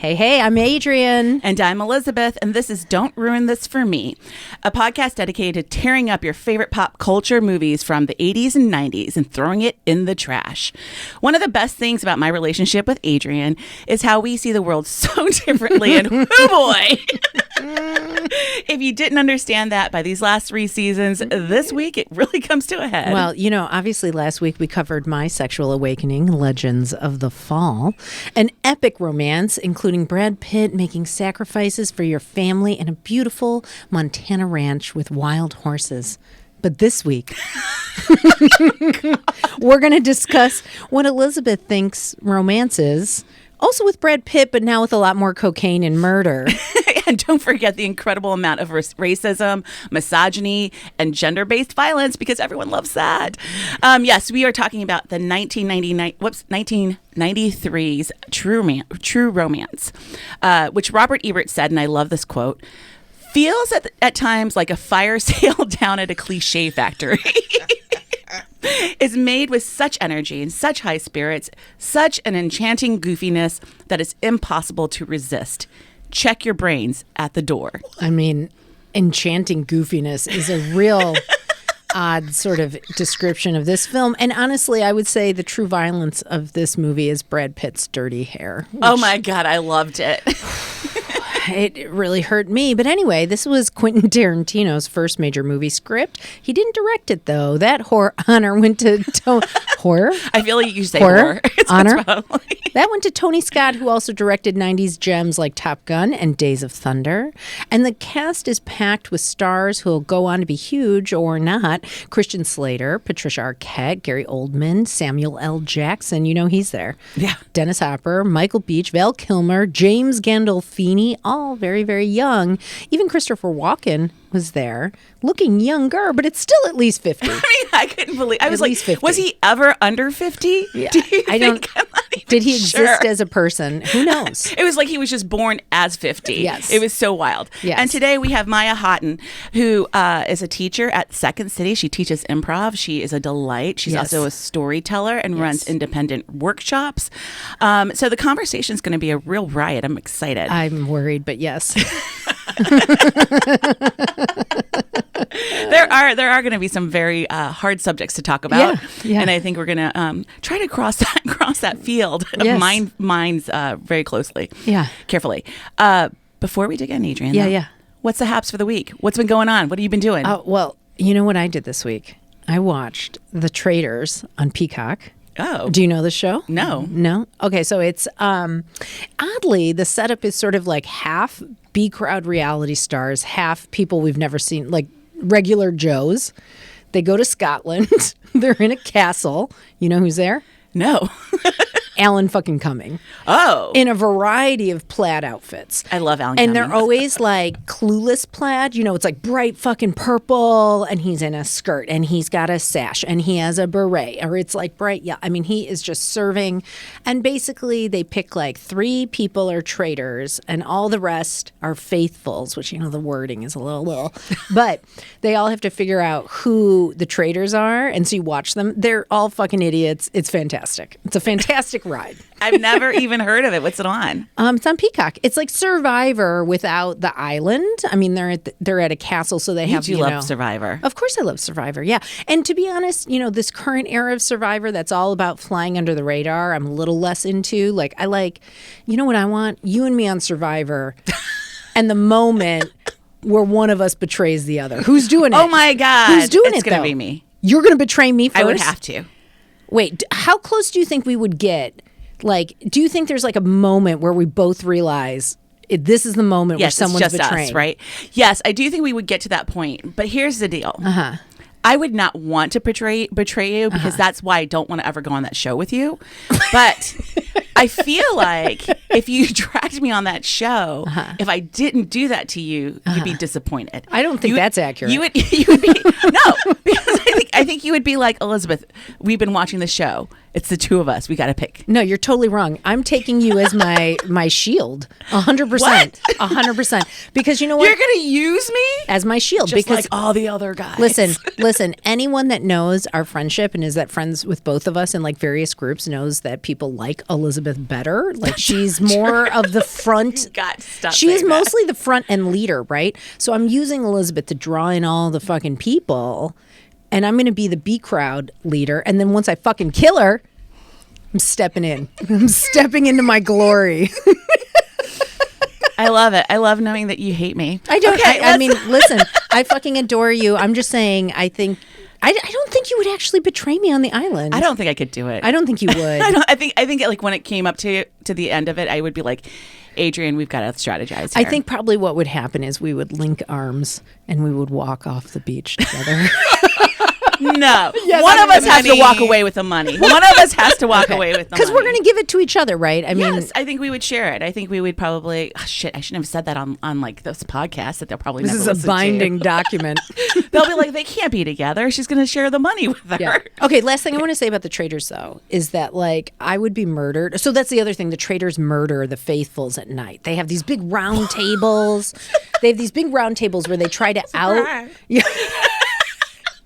Hey, I'm Adrienne. And I'm Elizabeth, and this is Don't Ruin This For Me, a podcast dedicated to tearing up your favorite pop culture movies from the 80s and 90s and throwing it in the trash. One of the best things about my relationship with Adrienne is how we see the world so differently, and oh boy! If you didn't understand that by these last 3 seasons, this week it really comes to a head. Well, you know, obviously last week we covered My Sexual Awakening, Legends of the Fall, an epic romance including Brad Pitt making sacrifices for your family and a beautiful Montana ranch with wild horses. But this week, we're going to discuss what Elizabeth thinks romance is, also with Brad Pitt, but now with a lot more cocaine and murder. And don't forget the incredible amount of racism, misogyny, and gender-based violence, because everyone loves that. Yes, we are talking about the 1993's True Romance, which Robert Ebert said, and I love this quote, feels at times like a fire sale down at a cliche factory. Is made with such energy and such high spirits, such an enchanting goofiness that it's impossible to resist. Check your brains at the door. I mean, enchanting goofiness is a real odd sort of description of this film. And honestly, I would say the true violence of this movie is Brad Pitt's dirty hair. Oh my God, I loved it. It really hurt me. But anyway, this was Quentin Tarantino's first major movie script. He didn't direct it, though. That honor went to horror. I feel like you say horror. Honor. That went to Tony Scott, who also directed 90s gems like Top Gun and Days of Thunder. And the cast is packed with stars who will go on to be huge or not. Christian Slater, Patricia Arquette, Gary Oldman, Samuel L. Jackson. You know he's there. Yeah. Dennis Hopper, Michael Beach, Val Kilmer, James Gandolfini, all very, very young. Even Christopher Walken was there, looking younger, but it's still at least 50. I mean, I couldn't believe. I was like, 50. Was he ever under 50? Yeah. I don't. Did he exist as a person? Who knows? It was like he was just born as 50. Yes. It was so wild. Yes. And today we have Maya Haughton, who is a teacher at Second City. She teaches improv. She is a delight. She's also a storyteller and runs independent workshops. So the conversation is going to be a real riot. I'm excited. I'm worried, but yes. There are going to be some very hard subjects to talk about, and I think we're going to try to cross that field of minds very closely, carefully. Before we dig in, Adrienne, what's the haps for the week? What's been going on? What have you been doing? Well, you know what I did this week? I watched The Traitors on Peacock. Oh. Do you know the show? No. No? Okay, so it's oddly, the setup is sort of like half B-crowd reality stars, half people we've never seen, like regular Joes. They go to Scotland. They're in a castle. You know who's there? No. Alan fucking Cumming. Oh. In a variety of plaid outfits. I love Alan Cumming. And they're always like clueless plaid. You know, it's like bright fucking purple, and he's in a skirt, and he's got a sash, and he has a beret, or it's like bright. Yeah, I mean, he is just serving. And basically, they pick like 3 people are traitors, and all the rest are faithfuls, which, you know, the wording is a little. But they all have to figure out who the traitors are. And so you watch them. They're all fucking idiots. It's fantastic. It's a fantastic ride. I've never even heard of it. What's it on? It's on Peacock. It's like Survivor without the island. I mean, they're at a castle, so they have. You love Survivor. Of course, I love Survivor. Yeah, and to be honest, you know, this current era of Survivor that's all about flying under the radar, I'm a little less into. Like, you know what I want? You and me on Survivor, and the moment where one of us betrays the other. Who's doing it? Oh my God! Who's doing it? It's going to be me. You're going to betray me first. I would have to. Wait, how close do you think we would get? Like, do you think there's like a moment where we both realize this is the moment where someone's it's just betraying? Us, right? Yes, I do think we would get to that point. But here's the deal. I would not want to betray you because that's why I don't want to ever go on that show with you. But I feel like if you dragged me on that show, if I didn't do that to you, you'd be disappointed. I don't think that's accurate. You would be no, because I think you would be like, Elizabeth, we've been watching the show. It's the two of us. We got to pick. No, you're totally wrong. I'm taking you as my shield. 100%. 100%. Because you know what? You're going to use me? As my shield. Just because like all the other guys. Listen, anyone that knows our friendship and is that friends with both of us in like various groups knows that people like Elizabeth better. Like she's is more of the front. Got to stop She is saying that. mostly the front and leader, right? So I'm using Elizabeth to draw in all the fucking people, and I'm going to be the B crowd leader. And then once I fucking kill her, I'm stepping in. I'm stepping into my glory. I love it. I love knowing that you hate me. I don't. Okay, I mean, listen. I fucking adore you. I'm just saying. I think. I don't think you would actually betray me on the island. I don't think I could do it. I don't think you would. I think like when it came up to the end of it, I would be like, Adrian, we've got to strategize here. I think probably what would happen is we would link arms and we would walk off the beach together. No. One of us has to walk away with the money. One of us has to walk away with the money. Because we're going to give it to each other, right? I mean, yes, I think we would share it. I think we would probably. Oh, shit, I shouldn't have said that on like this podcast that they'll probably this never is a listen binding document. to. They'll be like, they can't be together. She's going to share the money with her. Yeah. Okay, last thing I want to say about the traitors, though, is that, like, I would be murdered. So that's the other thing. The traitors murder the faithfuls at night. They have these big round tables. They have these big round tables where they try to out... Yeah.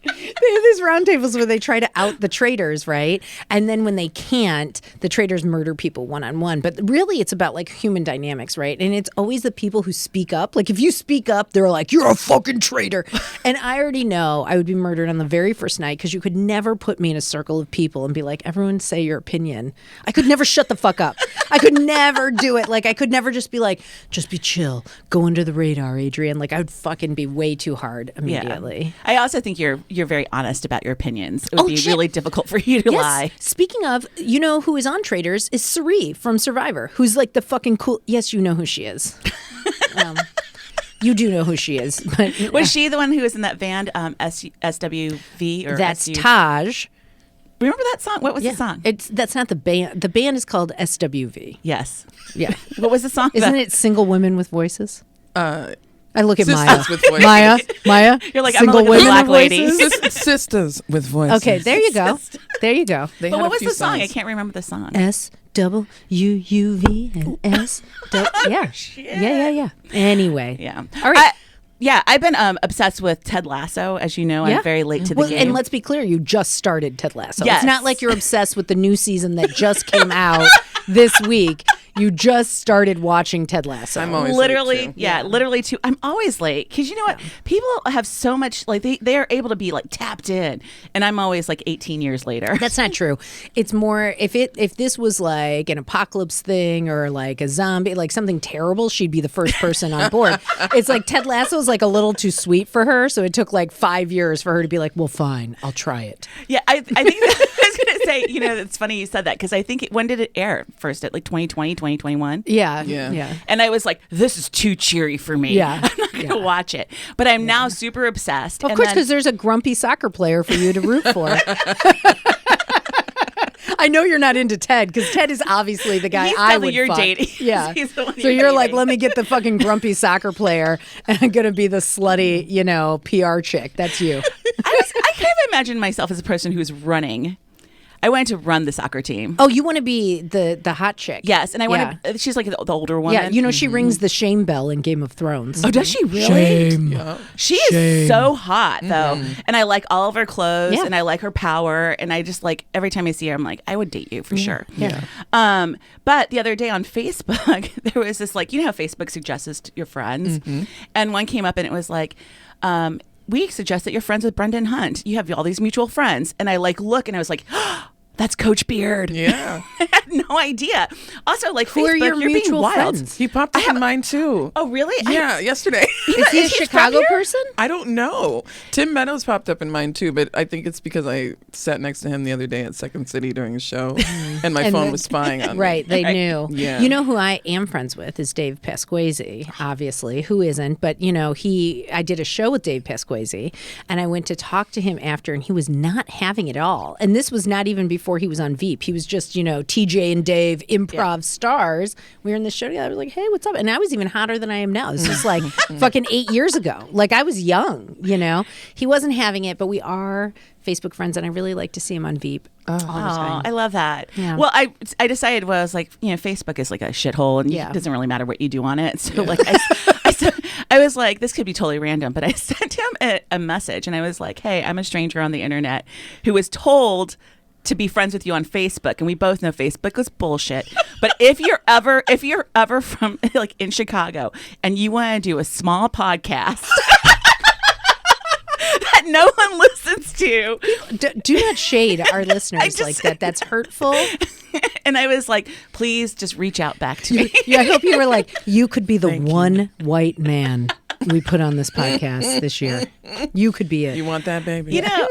They have these round tables where they try to out the traitors, right? And then when they can't, the traitors murder people one-on-one. But really, it's about, like, human dynamics, right? And it's always the people who speak up. Like, if you speak up, they're like, you're a fucking traitor. And I already know I would be murdered on the very first night because you could never put me in a circle of people and be like, everyone say your opinion. I could never shut the fuck up. I could never do it. Like, I could never just be like, just be chill. Go under the radar, Adrian. Like, I would fucking be way too hard immediately. Yeah. I also think you're very honest about your opinions. It would be really difficult for you to lie. Speaking of, you know who is on Traitors is Suri from Survivor, who's like the fucking cool. Yes, you know who she is. You do know who she is. But, was she the one who was in that band SWV or that's Taj. Remember that song? What was the song? That's not the band. The band is called SWV. Yes. Yeah. What was the song? Isn't it Single Women with Voices? I look at Sisters Maya. with voices. Maya. You're like, Single I'm gonna look at the women black with lady. voices? Sisters with voices. Okay, there you go. There you go. They But had what a was few the song? I songs. can't remember the song. SWUV and S. Yeah. Yeah. Anyway. Yeah. All right. I've been obsessed with Ted Lasso. As you know, I'm very late to the game. And let's be clear, you just started Ted Lasso. Yes. It's not like you're obsessed with the new season that just came out this week. You just started watching Ted Lasso. I'm always literally, late too. literally too. I'm always late because you know what? People have so much, like they are able to be like tapped in, and I'm always like 18 years later. That's not true. It's more if this was like an apocalypse thing or like a zombie, like something terrible, she'd be the first person on board. It's like Ted Lasso's like a little too sweet for her, so it took like 5 years for her to be like, well, fine, I'll try it. Yeah, I think I was gonna say, you know, it's funny you said that because I think when did it air first? At like 2020, 2021? Yeah. And I was like, this is too cheery for me. Yeah. I'm not going to watch it. But I'm now super obsessed. Of course, because there's a grumpy soccer player for you to root for. I know you're not into Ted because Ted is obviously the guy He's I the would you're fuck. dating. Yeah. He's the one So you're you're like, dating. let me get the fucking grumpy soccer player and I'm going to be the slutty, you know, PR chick. That's you. I kind of imagine myself as a person who's running. I wanted to run the soccer team. Oh, you want to be the hot chick? Yes, and I want to. She's like the older woman. Yeah, you know she rings the shame bell in Game of Thrones. Oh, does she really? Shame. Yeah. She is so hot though, and I like all of her clothes, and I like her power, and I just like every time I see her, I'm like, I would date you for sure. Yeah. But the other day on Facebook, there was this like, you know how Facebook suggests to your friends, and one came up and it was like, we suggest that you're friends with Brendan Hunt. You have all these mutual friends, and I like look, and I was like, oh, that's Coach Beard. Yeah. I had no idea. Also, like, Who Facebook, are your you're being mutual wild. friends? He popped up in mine too. Oh, really? Yeah, yesterday. Is he a Chicago person? I don't know. Tim Meadows popped up in mine too, but I think it's because I sat next to him the other day at Second City during a show, and my phone was spying on me. Right, they knew. Yeah. You know who I am friends with is Dave Pasquesi, obviously. Who isn't? But, you know, I did a show with Dave Pasquesi, and I went to talk to him after, and he was not having it all. And this was not even before he was on Veep. He was just, you know, TJ and Dave improv stars. We were in the show together. I was like, hey, what's up? And I was even hotter than I am now. This was like fucking 8 years ago. Like, I was young, you know. He wasn't having it, but we are Facebook friends, and I really like to see him on Veep. Oh, I love that. Yeah. Well, I decided, well, I was like, you know, Facebook is like a shithole, and it doesn't really matter what you do on it. So like, I was like, this could be totally random, but I sent him a message, and I was like, hey, I'm a stranger on the internet who was told to be friends with you on Facebook, and we both know Facebook is bullshit. But if you're ever from like in Chicago and you want to do a small podcast that no one listens to, do not shade our listeners like that. That's hurtful. And I was like, please just reach out back to me. Yeah, I hope you were like, you could be the one white man we put on this podcast this year. You could be it. You want that, baby? You know,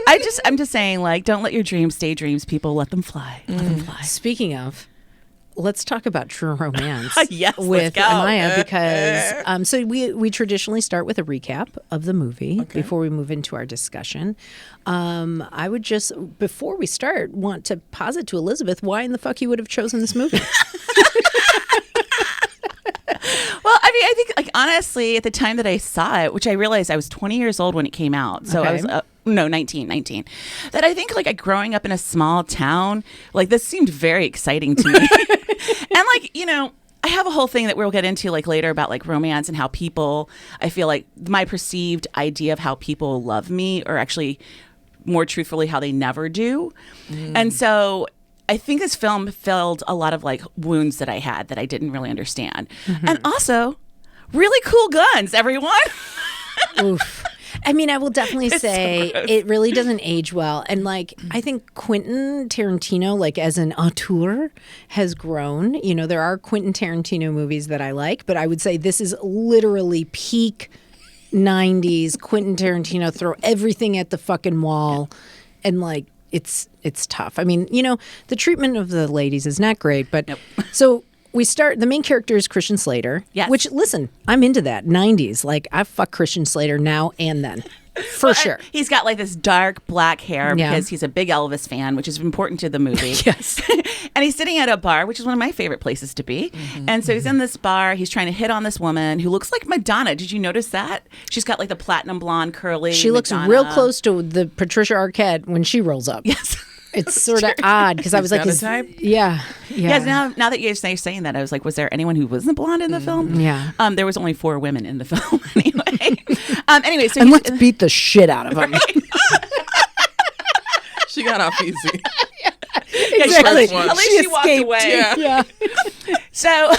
I'm just saying, like, don't let your dreams stay dreams, people. Let them fly. Let them fly. Speaking of, let's talk about True Romance Yes, let's with go. Maya, because so we traditionally start with a recap of the movie before we move into our discussion. I would just, before we start, want to posit to Elizabeth why in the fuck you would have chosen this movie. Well, I mean, I think, like, honestly, at the time that I saw it, which I realized I was 20 years old when it came out. So I was, 19. That I think, like, growing up in a small town, like, this seemed very exciting to me. And, like, you know, I have a whole thing that we'll get into, like, later about, like, romance and how people, I feel like my perceived idea of how people love me, or actually, more truthfully, how they never do. And so I think this film filled a lot of like wounds that I had that I didn't really understand. And also, really cool guns, everyone. Oof. I mean, I will definitely say so it really doesn't age well. And like, I think Quentin Tarantino, like as an auteur, has grown. You know, there are Quentin Tarantino movies that I like, but I would say this is literally peak 90s Quentin Tarantino, throw everything at the fucking wall. And like, it's tough. I mean, you know, the treatment of the ladies is not great, but so we start, the main character is Christian Slater, which, listen, I'm into that. 90s. Like, I fuck Christian Slater now and then. For sure. He's got like this dark black hair because he's a big Elvis fan, which is important to the movie. Yes. And he's sitting at a bar, which is one of my favorite places to be. And so he's in this bar. He's trying to hit on this woman who looks like Madonna. Did you notice that? She's got like the platinum blonde curly. She looks real close to the Patricia Arquette when she rolls up. Yes. It's sort of odd because I was like, got a type? Yeah. Now that you're saying that, I was like, was there anyone who wasn't blonde in the film? Yeah. There was only 4 women in the film anyway. Anyway, so and let's beat the shit out of them. She got off easy. Exactly. At least she walked away. Yeah. So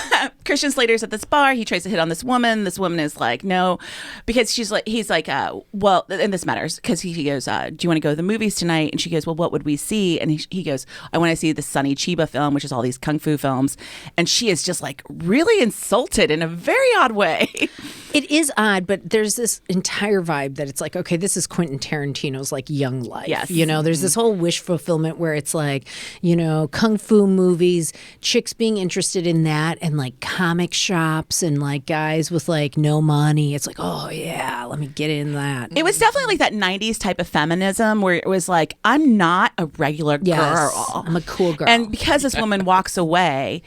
Christian Slater's at this bar. He tries to hit on this woman. This woman is like, no, because he's like, well, and this matters because he goes, do you want to go to the movies tonight? And she goes, well, what would we see? And he goes, I want to see the Sonny Chiba film, which is all these kung fu films. And she is just like really insulted in a very odd way. It is odd, but there's this entire vibe that it's like, okay, this is Quentin Tarantino's like young life. Yes. You know, there's this whole wish fulfillment where it's like, you know, kung fu movies, chicks being interested in that, and like comic shops and like guys with like no money. It's like, oh yeah, let me get in that. It was definitely like that 90s type of feminism where it was like, I'm not a regular girl. I'm a cool girl. And because this woman walks away,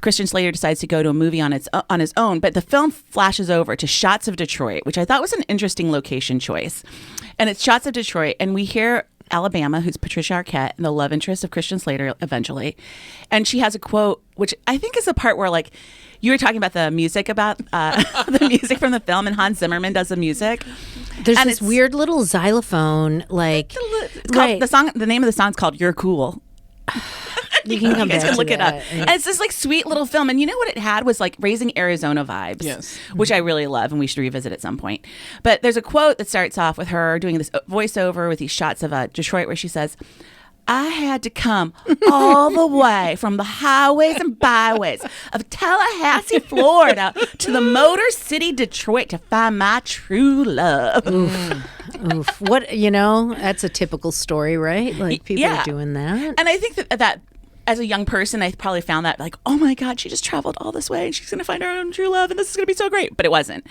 Christian Slater decides to go to a movie on his own, but the film flashes over to shots of Detroit, which I thought was an interesting location choice. And it's shots of Detroit, and we hear Alabama, who's Patricia Arquette, and the love interest of Christian Slater eventually. And she has a quote, which I think is the part where, like, you were talking about the music the music from the film, and Hans Zimmerman does the music. There's this weird little xylophone, like, it's called, the name of the song is called "You're Cool." You can come back to look it up. that. And it's this like sweet little film. And you know what it had was like Raising Arizona vibes. Yes. Which I really love and we should revisit at some point. But there's a quote that starts off with her doing this voiceover with these shots of Detroit where she says, I had to come all the way from the highways and byways of Tallahassee, Florida to the Motor City, Detroit to find my true love. Oof. What, you know, that's a typical story, right? Like people are doing that. And I think that as a young person, I probably found that like, oh my God, she just traveled all this way and she's going to find her own true love and this is going to be so great. But it wasn't.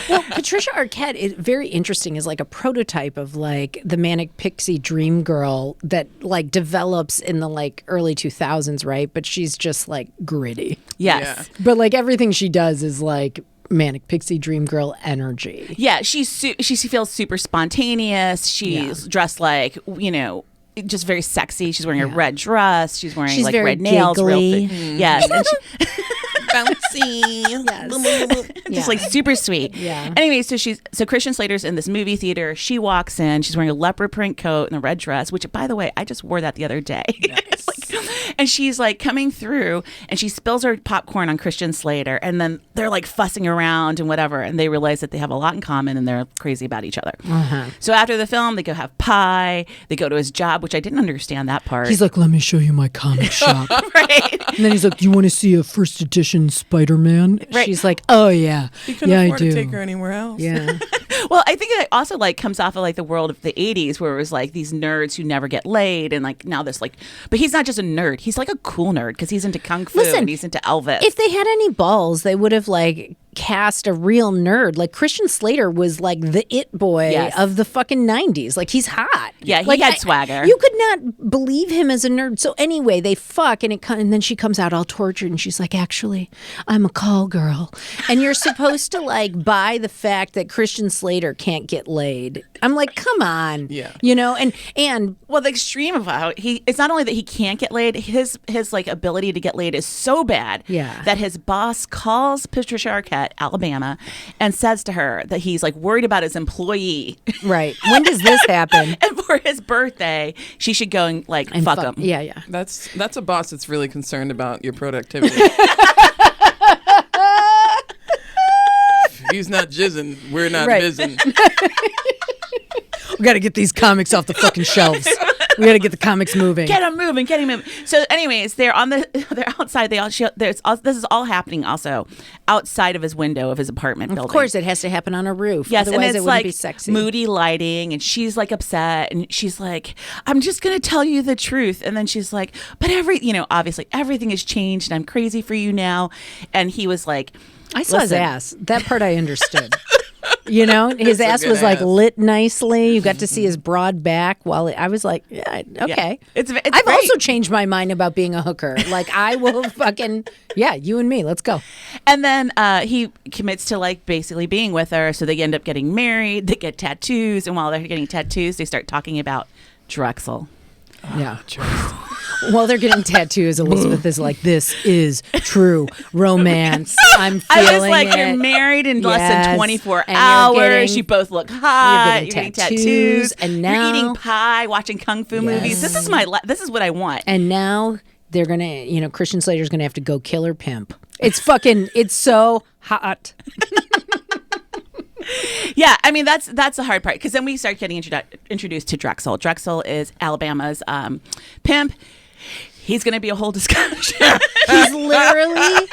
Well, Patricia Arquette is very interesting as like a prototype of like the manic pixie dream girl that like develops in the like early 2000s, right? But she's just like gritty. Yes. Yeah. But like everything she does is like manic pixie dream girl energy. Yeah, she feels super spontaneous. She's dressed like, you know, just very sexy. She's wearing a red dress. She's wearing like very red nails. giggly. Yes. And bouncy. Just like super sweet. Yeah. Anyway, so Christian Slater's in this movie theater. She walks in. She's wearing a leopard print coat and a red dress, which, by the way, I just wore that the other day. Nice. And she's like coming through, and she spills her popcorn on Christian Slater, and then they're like fussing around and whatever, and they realize that they have a lot in common, and they're crazy about each other. So after the film, they go have pie. They go to his job, which I didn't understand that part. He's like, let me show you my comic shop. Right. And then he's like, do you want to see a first edition Spider-Man? Right. She's like, oh, yeah. He couldn't Yeah, I afford do. to take her anywhere else. Yeah. Well, I think it also like comes off of like the world of the 80s where it was like these nerds who never get laid, and like now this like, but he's not just a nerd. He's like a cool nerd because he's into kung fu and he's into Elvis. If they had any balls, they would have like cast a real nerd. Like Christian Slater was like the it boy of the fucking 90s. Like he's hot. Yeah, he like, had swagger. You could not believe him as a nerd. So anyway, they fuck and then she comes out all tortured and she's like, actually, I'm a call girl. And you're supposed to like buy the fact that Christian Slater can't get laid. I'm like, come on. Yeah. You know, and well, the extreme of how it's not only that he can't get laid, his like ability to get laid is so bad that his boss calls Patricia Arquette, Alabama, and says to her that he's like worried about his employee. Right. When does this happen? And for his birthday, she should go and like fuck him. Yeah, yeah. That's a boss that's really concerned about your productivity. He's not jizzing. We're not jizzing. We got to get these comics off the fucking shelves. We got to get the comics moving. Get him moving. So, anyways, they're outside. This is all happening also outside of his window of his apartment building. Of course, it has to happen on a roof. Yes, otherwise and it it's wouldn't like be sexy. moody lighting, and she's like upset, and she's like, "I'm just gonna tell you the truth," and then she's like, "But obviously everything has changed, and I'm crazy for you now," and he was like, I saw his "Listen." ass. That part I understood. You know, his ass was like lit nicely. You got to see his broad back. While I was like, yeah, okay. Yeah. It's I've great. also changed my mind about being a hooker. Like I will fucking you and me. Let's go. And then he commits to like basically being with her. So they end up getting married. They get tattoos, and while they're getting tattoos, they start talking about Drexel. Yeah. While they're getting tattoos, Elizabeth is like, this is true romance. I'm feeling I was like, it. you're married in less than 24 and hours. You both look hot. You're getting tattoos. And now you're eating pie, watching kung fu movies. This is this is what I want. And now they're going to, Christian Slater's going to have to go kill her pimp. It's so hot. Yeah, I mean that's the hard part, because then we start getting introduced to Drexel. Drexel is Alabama's pimp. He's going to be a whole discussion. He's literally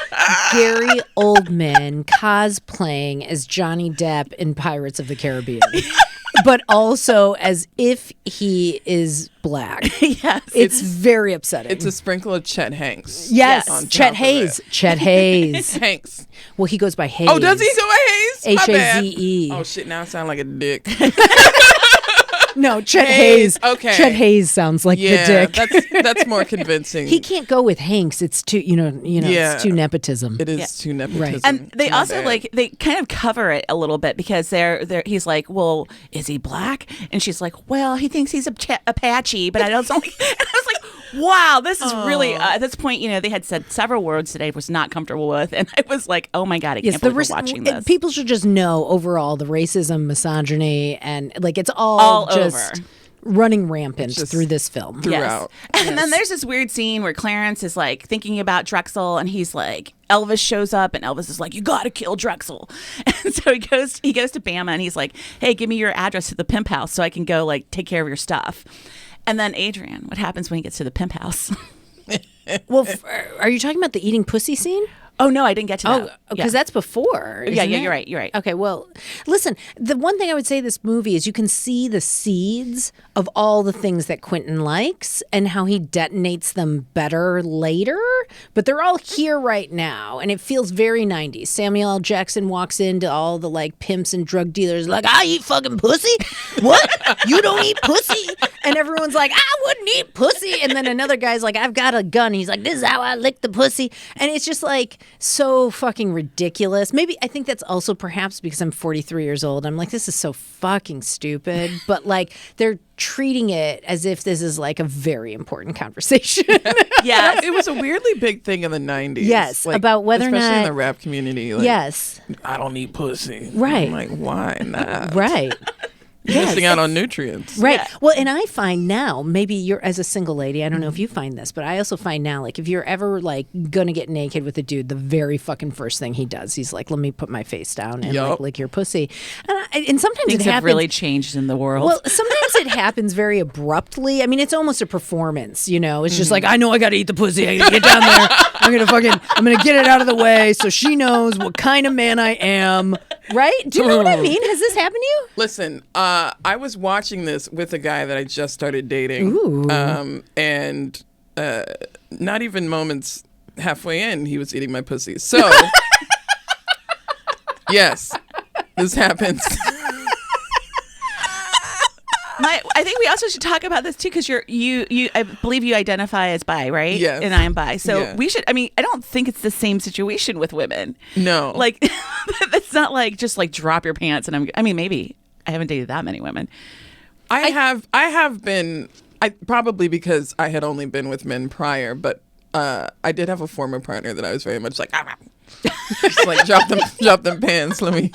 Gary Oldman cosplaying as Johnny Depp in Pirates of the Caribbean. But also as if he is black. Yes. It's very upsetting. It's a sprinkle of Chet Hanks. Yes, on Chet top of Hayes. it. Chet Hayes. Hanks. Well, he goes by Hayes. Oh, does he go by Hayes? My bad. Haze. Oh shit! Now I sound like a dick. No, Chet Hayes. Hayes. Okay. Chet Hayes sounds like the dick. that's more convincing. He can't go with Hanks. It's too, it's too nepotism. It is too nepotism. Right. And they My also bad. they kind of cover it a little bit, because he's like, well, is he black? And she's like, well, he thinks he's Apache, but I don't like. And I was like, wow, this is really at this point, they had said several words today I was not comfortable with, and I was like, oh my god, I can't believe we're watching this. People should just know overall the racism, misogyny, and like it's all just over. Running rampant Just through this film. throughout. Yes. And then there's this weird scene where Clarence is like thinking about Drexel, and he's like, Elvis shows up, and Elvis is like, you gotta kill Drexel. And so he goes to Bama, and he's like, hey, give me your address to the pimp house so I can go like take care of your stuff. And then Adrian, what happens when he gets to the pimp house? Well, are you talking about the eating pussy scene? Oh no, I didn't get to that. Oh, because that's before. Yeah, isn't it? you're right. You're right. Okay, well, listen, the one thing I would say this movie is you can see the seeds of all the things that Quentin likes and how he detonates them better later, but they're all here right now, and it feels very 90s. Samuel L. Jackson walks into all the like pimps and drug dealers like, I eat fucking pussy? What? You don't eat pussy? And everyone's like, I wouldn't eat pussy. And then another guy's like, I've got a gun. He's like, this is how I lick the pussy. And it's just like so fucking ridiculous. Maybe I think that's also perhaps because I'm 43 years old. I'm like, this is so fucking stupid. But like they're treating it as if this is like a very important conversation. Yes. It was a weirdly big thing in the 90s. Yes, about whether or especially in not- the rap community. Like, Yes. I don't eat pussy. Right. I'm like, why not? Right. You're missing out on nutrients. Right. Yeah. Well, and I find now, maybe you're as a single lady, I don't know if you find this, but I also find now, like, if you're ever like gonna get naked with a dude, the very fucking first thing he does, he's like, let me put my face down and like Yup. lick your pussy. And sometimes Things it have happens. really changed in the world. Well, sometimes it happens very abruptly. I mean, it's almost a performance, you know. It's just like, I know I got to eat the pussy. I got to get down there. I'm going to get it out of the way so she knows what kind of man I am. Right? Do you know what I mean? Has this happened to you? Listen, I was watching this with a guy that I just started dating. Ooh. And not even moments halfway in, he was eating my pussy. So, yes, this happens. I think we also should talk about this too, because you I believe you identify as bi, right? Yes. And I am bi. So Yeah. we should. I mean, I don't think it's the same situation with women. No. Like, it's not like just like drop your pants and I mean, maybe I haven't dated that many women. I have been, probably because I had only been with men prior, but I did have a former partner that I was very much like, just like drop them pants. Let me.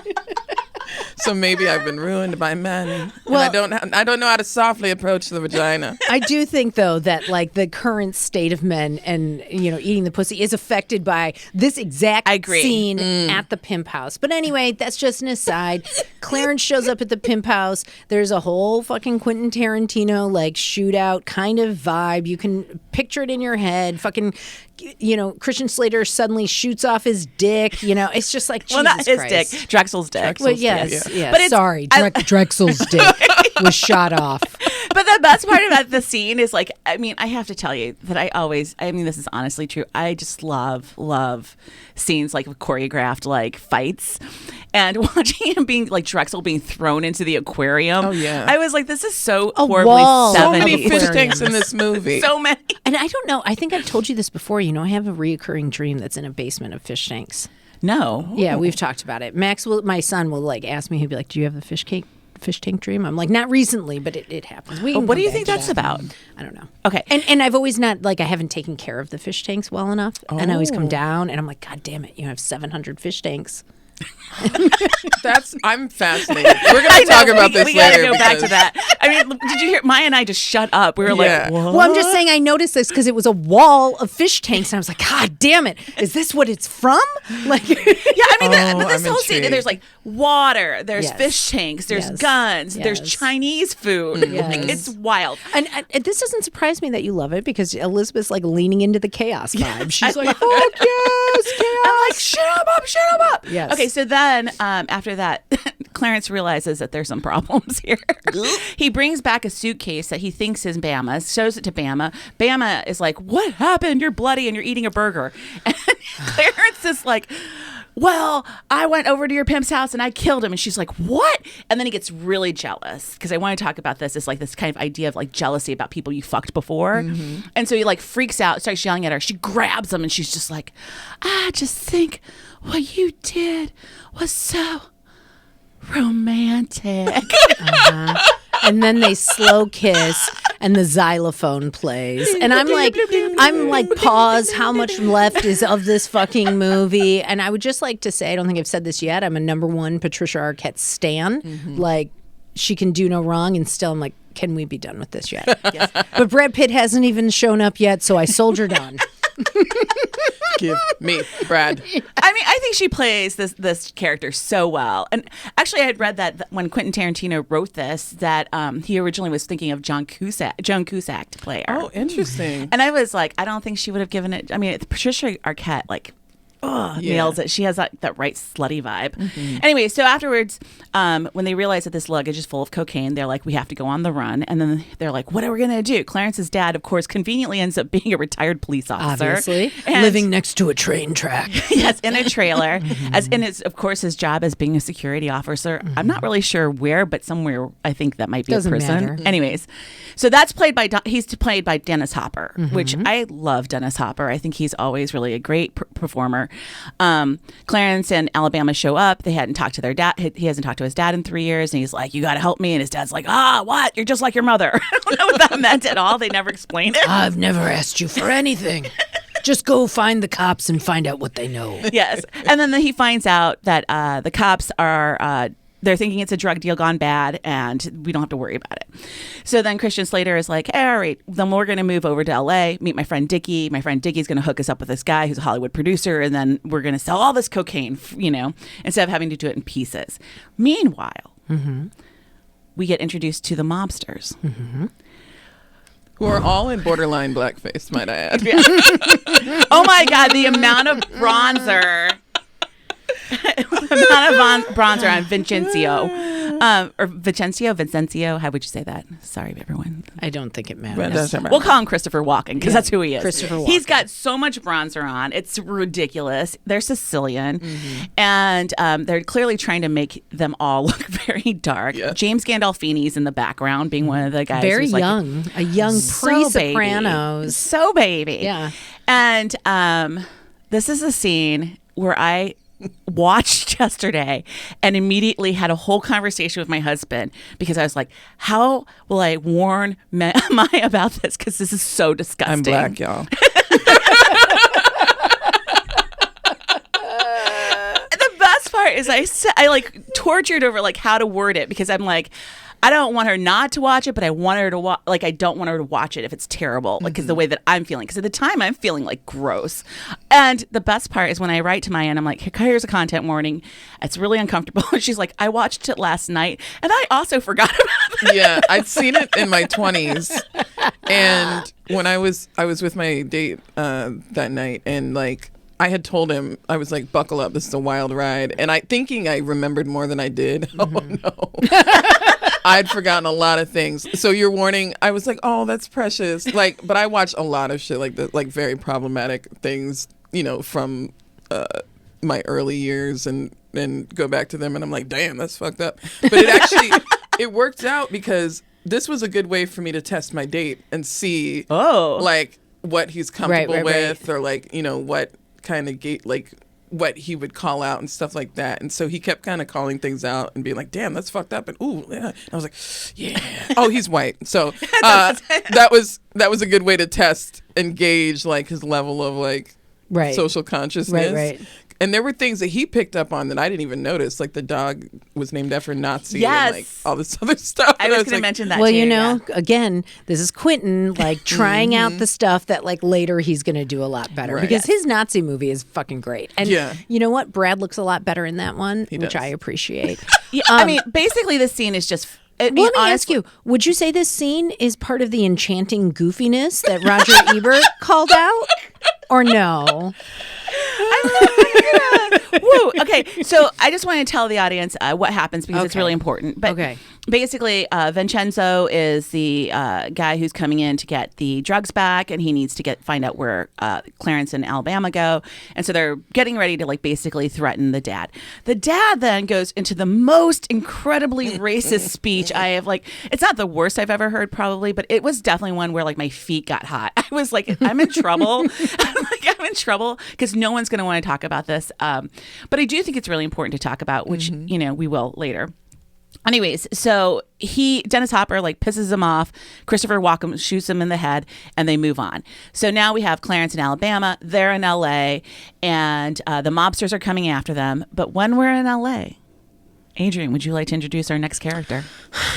So maybe I've been ruined by men. Well- and I don't know how to softly approach the vagina. I do think, though, that like the current state of men and, you know, eating the pussy is affected by this exact I agree. scene at the pimp house. But anyway, that's just an aside. Clarence shows up at the pimp house. There's a whole fucking Quentin Tarantino like shootout kind of vibe. You can picture it in your head. Fucking, you know, Christian Slater suddenly shoots off his dick. You know, it's just like, Well, Jesus not his Christ. dick, Drexel's dick. Well, Drexel's yes, dick, yes. But it's- Sorry, Drexel's dick was shot off. But the best part about the scene is like, I mean, I have to tell you that I mean, this is honestly true. I just love scenes like choreographed like fights, and watching him being like Drexel being thrown into the aquarium. Oh, yeah. I was like, this is so A horribly wall. So 70s. many fish Aquariums. tanks in this movie. So many. And I don't know. I think I've told you this before. You know, I have a reoccurring dream that's in a basement of fish tanks. No. Yeah, we've talked about it. My son will like ask me. He'll be like, "Do you have a fish tank dream?" I'm like, "Not recently, but it happens." We can What do come you back think to that's that. about? I don't know. Okay. And I've always not like I haven't taken care of the fish tanks well enough, and I always come down and I'm like, "God damn it, you have 700 fish tanks." I'm fascinated. We're going to talk about this we later. gotta go back to because- that. I mean, did you hear? Maya and I just shut up. We were Yeah. like, what? Well, I'm just saying I noticed this because it was a wall of fish tanks, and I was like, "God damn it, is this what it's from?" Like, Yeah, I mean, Oh, this I'm whole scene, intrigued. there's like water, there's Yes. fish tanks, there's Yes. guns, there's Yes. Chinese food. Yes. Like, it's wild. And this doesn't surprise me that you love it because Elizabeth's like leaning into the chaos vibe. She's like, "Fuck yes, chaos." I'm like, shut him up. Yes. Okay, so then after that, Clarence realizes that there's some problems here. He brings back a suitcase that he thinks is Bama's, shows it to Bama. Bama is like, what happened? You're bloody and you're eating a burger. And Clarence is like, well, I went over to your pimp's house and I killed him. And she's like, what? And then he gets really jealous because I want to talk about this. It's like this kind of idea of like jealousy about people you fucked before. And so he like freaks out, starts yelling at her. She grabs him and she's just like, I just think what you did was so romantic. And then they slow kiss and the xylophone plays. And I'm like, pause, how much left is of this fucking movie? And I would just like to say, I don't think I've said this yet, I'm a #1 Patricia Arquette stan. Like, she can do no wrong, and still I'm like, can we be done with this yet? Yes. But Brad Pitt hasn't even shown up yet, so I soldiered on. Give me Brad. I mean, I think she plays this character so well. And actually, I had read that when Quentin Tarantino wrote this, that he originally was thinking of Joan Cusack to play her. Oh, interesting. And I was like, I don't think she would have given it. I mean, Patricia Arquette, like, nails it. She has that right slutty vibe. Anyway, so afterwards, when they realize that this luggage is full of cocaine, they're like, we have to go on the run. And then they're like, what are we going to do? Clarence's dad, of course, conveniently ends up being a retired police officer. Obviously. And- Living next to a train track. yes, in a trailer. As in his, of course, his job as being a security officer. I'm not really sure where, but somewhere I think that might be Doesn't a prison. matter. Anyways, so that's played by he's played by Dennis Hopper, which I love Dennis Hopper. I think he's always really a great performer. Clarence and Alabama show up. They hadn't talked to their dad. He hasn't talked to his dad in 3 years. And he's like, you got to help me. And his dad's like, what? You're just like your mother. I don't know what that meant at all. They never explained it. I've never asked you for anything. Just go find the cops and find out what they know. Yes. And then he finds out that the cops are... they're thinking it's a drug deal gone bad, and we don't have to worry about it. So then Christian Slater is like, hey, all right, then we're going to move over to L.A., meet my friend Dickie. My friend Dickie's going to hook us up with this guy who's a Hollywood producer, and then we're going to sell all this cocaine, instead of having to do it in pieces. Meanwhile, we get introduced to the mobsters. Who are all in borderline blackface, might I add. Oh, my God, the amount of bronzer... bronzer on Vincenzo. How would you say that? Sorry, everyone. I don't think it matters. We'll call him Christopher Walken because that's who he is. Christopher Walken. He's got so much bronzer on. It's ridiculous. They're Sicilian, and they're clearly trying to make them all look very dark. Yeah. James Gandolfini's in the background, being one of the guys very who's young, a young pre-Sopranos. So baby. Yeah. And this is a scene where I watched yesterday and immediately had a whole conversation with my husband because I was like, how will I warn Maya about this? Because this is so disgusting. I'm black, y'all. The best part is I like tortured over like how to word it because I'm like, I don't want her not to watch it, but I want her to watch. Like, I don't want her to watch it if it's terrible. Like, because the way that I'm feeling. Because at the time, I'm feeling like gross. And the best part is when I write to Maya and I'm like, here's a content warning. It's really uncomfortable. And she's like, I watched it last night, and I also forgot about it. Yeah, I'd seen it in my 20s, and when I was with my date that night, and like. I had told him, I was like, buckle up, this is a wild ride. And thinking I remembered more than I did. Oh, no. I'd forgotten a lot of things. So your warning, I was like, oh, that's precious. Like, but I watch a lot of shit like that, like very problematic things, from my early years and go back to them. And I'm like, damn, that's fucked up. But it actually, it worked out because this was a good way for me to test my date and see, like, what he's comfortable with or like, what kind of like what he would call out and stuff like that. And so he kept kind of calling things out and being like, damn, that's fucked up. And ooh, yeah. And I was like, yeah. Oh, he's white. So that was a good way to test and gauge like his level of like social consciousness. Right. And there were things that he picked up on that I didn't even notice. Like the dog was named after a Nazi yes. and like all this other stuff. I was going to mention that well, too. Again, this is Quentin like trying out the stuff that like later he's going to do a lot better. Because his Nazi movie is fucking great. And you know what? Brad looks a lot better in that one, which I appreciate. I mean, basically this scene is just... Let me ask you, would you say this scene is part of the enchanting goofiness that Roger Ebert called out? Or no? Woo. Okay, so I just want to tell the audience what happens because it's really important. But basically, Vincenzo is the guy who's coming in to get the drugs back, and he needs to find out where Clarence and Alabama go. And so they're getting ready to like basically threaten the dad. The dad then goes into the most incredibly racist speech I have. Like, it's not the worst I've ever heard, probably, but it was definitely one where like my feet got hot. I was like, I'm in trouble. I'm in trouble because no one's going to want to talk about this. But I do think it's really important to talk about, which, we will later. Anyways, so Dennis Hopper like pisses him off. Christopher Walken shoots him in the head and they move on. So now we have Clarence in Alabama. They're in LA and the mobsters are coming after them. But when we're in LA, Adrienne, would you like to introduce our next character?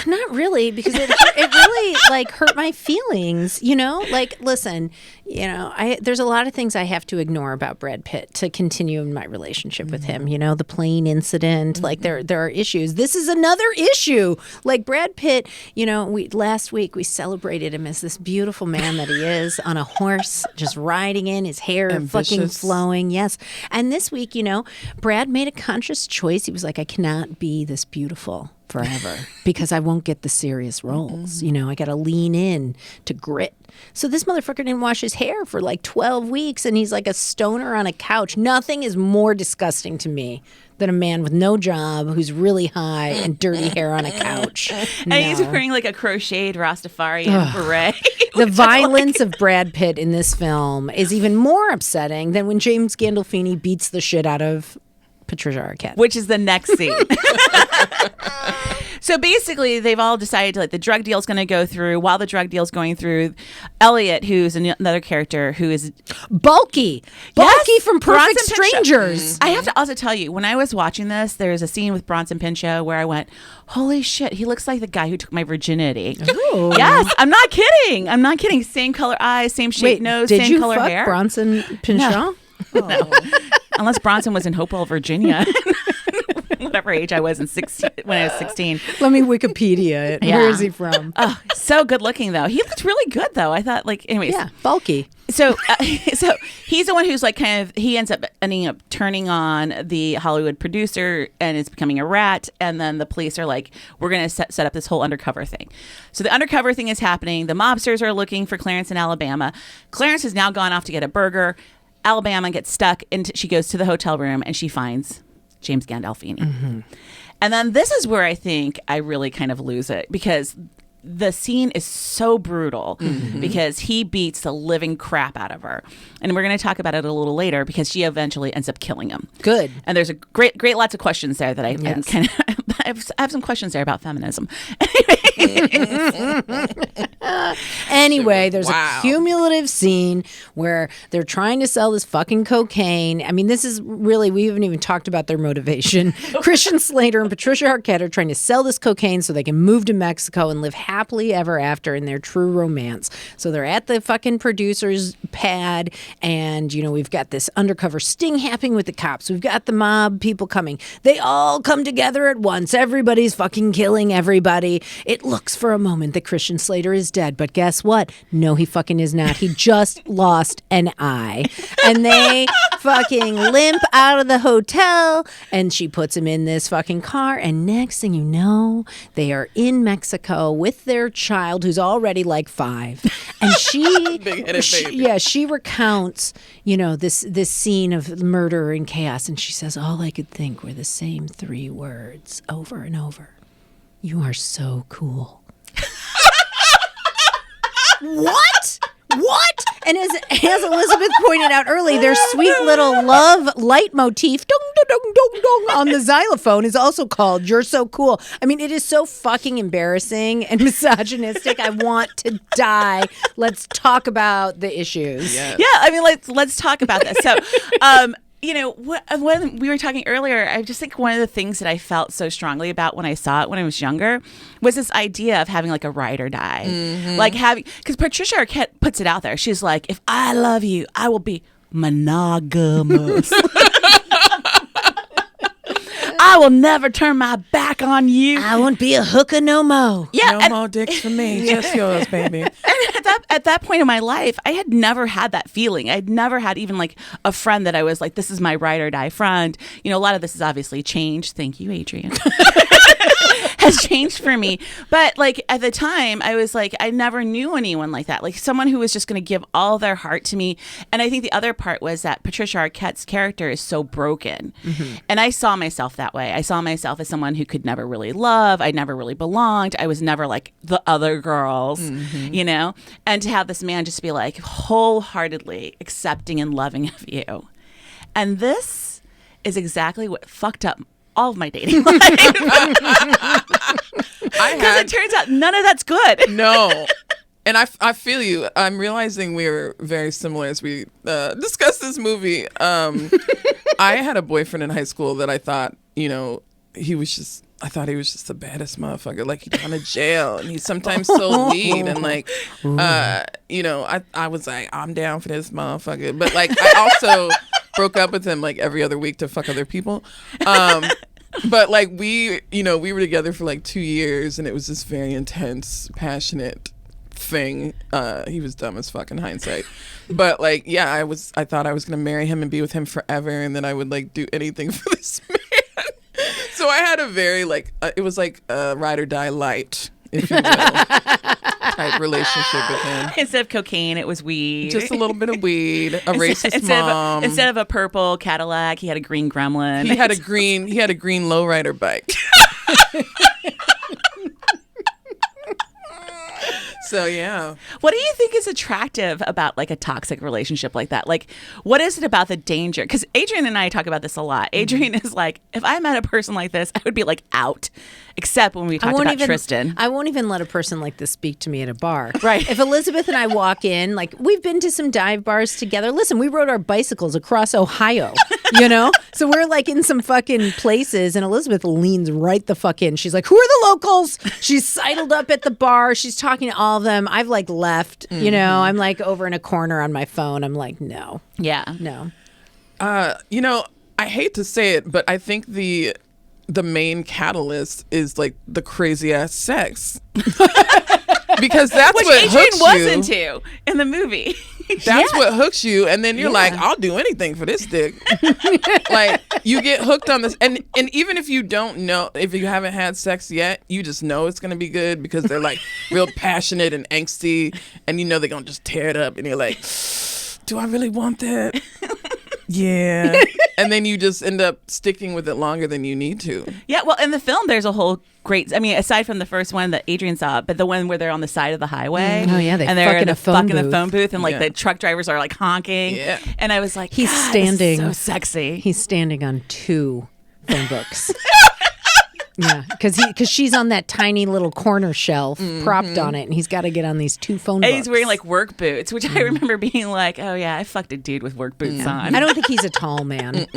Not really, because it really like hurt my feelings, Like, listen, there's a lot of things I have to ignore about Brad Pitt to continue in my relationship with him. The plane incident, like there are issues. This is another issue. Like Brad Pitt, last week we celebrated him as this beautiful man that he is on a horse, just riding in, his hair fucking flowing. Yes. And this week, Brad made a conscious choice. He was like, I cannot be this beautiful forever because I won't get the serious roles. I got to lean in to grit. So this motherfucker didn't wash his hair for like 12 weeks and he's like a stoner on a couch. Nothing is more disgusting to me than a man with no job who's really high and dirty hair on a couch. And he's wearing like a crocheted Rastafarian beret. The violence of Brad Pitt in this film is even more upsetting than when James Gandolfini beats the shit out of Patricia Arquette. Which is the next scene. So basically, they've all decided like the drug deal's going to go through. While the drug deal's going through, Elliot, who's another character who is Bulky from Perfect Bronson Pinchot. Strangers. I have to also tell you, when I was watching this, there's a scene with Bronson Pinchot where I went, holy shit, he looks like the guy who took my virginity. Ooh. Yes, I'm not kidding. Same color eyes, same shape nose, same color hair. Did you fuck Bronson Pinchot? No. No. Unless Bronson was in Hopewell, Virginia. Whatever age I was when I was 16. Let me Wikipedia it. Yeah. Where is he from? Oh, so good looking though. He looked really good though. I thought anyways. Yeah, bulky. So he's the one who's like he ends up ending up turning on the Hollywood producer and is becoming a rat. And then the police are like, we're going to set up this whole undercover thing. So the undercover thing is happening. The mobsters are looking for Clarence in Alabama. Clarence has now gone off to get a burger. Alabama gets stuck and she goes to the hotel room and she finds James Gandolfini. Mm-hmm. And then this is where I think I really kind of lose it because the scene is so brutal because he beats the living crap out of her. And we're going to talk about it a little later because she eventually ends up killing him. Good. And there's a great lots of questions there that I have some questions there about feminism. Anyway, there's a cumulative scene where they're trying to sell this fucking cocaine. I mean, this is really, we haven't even talked about their motivation. Christian Slater and Patricia Arquette are trying to sell this cocaine so they can move to Mexico and live happily ever after in their true romance. So they're at the fucking producer's pad and, we've got this undercover sting happening with the cops. We've got the mob people coming. They all come together at once. Everybody's fucking killing everybody. It looks for a moment that Christian Slater is dead, but guess what? No, he fucking is not. He just lost an eye. And they fucking limp out of the hotel and she puts him in this fucking car. And next thing you know, they are in Mexico with their child who's already like 5. And she recounts, this scene of murder and chaos. And she says, all I could think were the same 3 words over and over. You are so cool. What? And as Elizabeth pointed out early, their sweet little love leitmotif dong, dong, dong, dong, dong, on the xylophone is also called You're So Cool. I mean, it is so fucking embarrassing and misogynistic. I want to die. Let's talk about the issues. Yes. Yeah, I mean, let's talk about this. So, when we were talking earlier, I just think one of the things that I felt so strongly about when I saw it when I was younger was this idea of having like a ride or die. Mm-hmm. Because Patricia Arquette puts it out there. She's like, if I love you, I will be monogamous. I will never turn my back on you. I won't be a hooker no more. Yeah, no more dicks for me, just yours, baby. And at that point in my life, I had never had that feeling. I'd never had even like a friend that I was like, this is my ride or die friend. A lot of this has obviously changed. Thank you, Adrian. Has changed for me. But like at the time, I was like, I never knew anyone like that. Like someone who was just going to give all their heart to me. And I think the other part was that Patricia Arquette's character is so broken. Mm-hmm. And I saw myself that way. I saw myself as someone who could never really love. I never really belonged. I was never like the other girls, and to have this man just be like wholeheartedly accepting and loving of you. And this is exactly what fucked up all of my dating life. Because it turns out none of that's good. No. And I feel you. I'm realizing we're very similar as we discuss this movie. I had a boyfriend in high school that I thought, he was just the baddest motherfucker. Like he'd gone to jail and he sometimes sold weed and like, I was like, I'm down for this motherfucker. But like, I also broke up with him like every other week to fuck other people. But like we were together for like 2 years and it was this very intense, passionate thing. He was dumb as fuck in hindsight. But like, yeah, I thought I was going to marry him and be with him forever. And then I would like do anything for this man. So I had a very like, it was like a ride or die light, if you will. type relationship with him. Instead of cocaine, it was weed. Just a little bit of weed. A racist mom. Instead of a purple Cadillac, he had a green Gremlin. He had a green lowrider bike. So yeah. What do you think is attractive about like a toxic relationship like that? Like, what is it about the danger? Because Adrian and I talk about this a lot. Adrian is like, if I met a person like this, I would be like out. Except when we talked about Tristan. I won't even let a person like this speak to me at a bar. Right. If Elizabeth and I walk in, like we've been to some dive bars together. Listen, we rode our bicycles across Ohio, you know? So we're like in some fucking places and Elizabeth leans right the fuck in. She's like, who are the locals? She's sidled up at the bar. She's talking to all of them. I've like left, you know, I'm like over in a corner on my phone. I'm like, no. Yeah. No. You know, I hate to say it, but I think the main catalyst is like the crazy ass sex. Because that's Which what Adrian hooks was you. into in the movie. That's what hooks you, and then you're like, I'll do anything for this dick. Like you get hooked on this, and even if you don't know, if you haven't had sex yet, you just know it's gonna be good because they're like real passionate and angsty, and you know they're gonna just tear it up, and you're like, do I really want that? Yeah. And then you just end up sticking with it longer than you need to. Yeah, well, in the film, there's a whole great, I mean, aside from the first one that Adrian saw, but the one where they're on the side of the highway. Oh, yeah, they and they're fuck in a phone the booth. phone booth, and like Yeah. the truck drivers are like honking. Yeah. And I was like, He's God, standing. this is so sexy. He's standing on 2 phone books. Yeah, because she's on that tiny little corner shelf, propped on it, and he's got to get on these 2 phone And books. he's wearing like work boots, which I remember being like, oh yeah, I fucked a dude with work boots on. I don't think he's a tall man.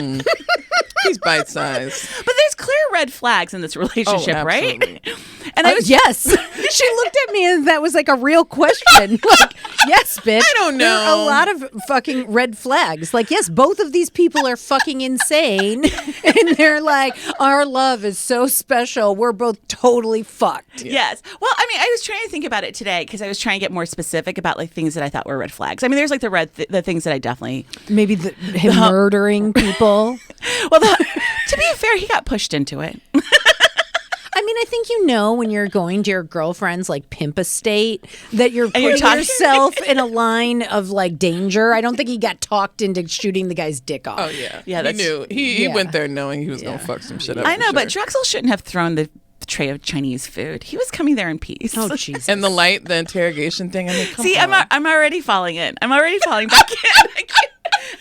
He's bite sized. But there's clear red flags in this relationship, right? absolutely. And I was Yes. She looked at me and that was like a real question. Like, yes, bitch. I don't There are know. a lot of fucking red flags. Like, yes, both of these people are fucking insane. And they're like, our love is so special. We're both totally fucked. Yes. Well, I mean, I was trying to think about it today because I was trying to get more specific about like things that I thought were red flags. I mean, there's like the things that I definitely. Maybe him murdering people. Well, to be fair, he got pushed into it. I mean, I think you know when you're going to your girlfriend's like pimp estate that you're putting you're talking- yourself in a line of like danger. I don't think he got talked into shooting the guy's dick off. Oh yeah. Yeah, He that's- knew. He Yeah. went there knowing he was gonna fuck some shit up. I for know, but sure. Drexel shouldn't have thrown the tray of Chinese food. He was coming there in peace. Oh, Jesus. And the interrogation thing. I mean, come See, on. I'm already falling in. I'm already falling back in.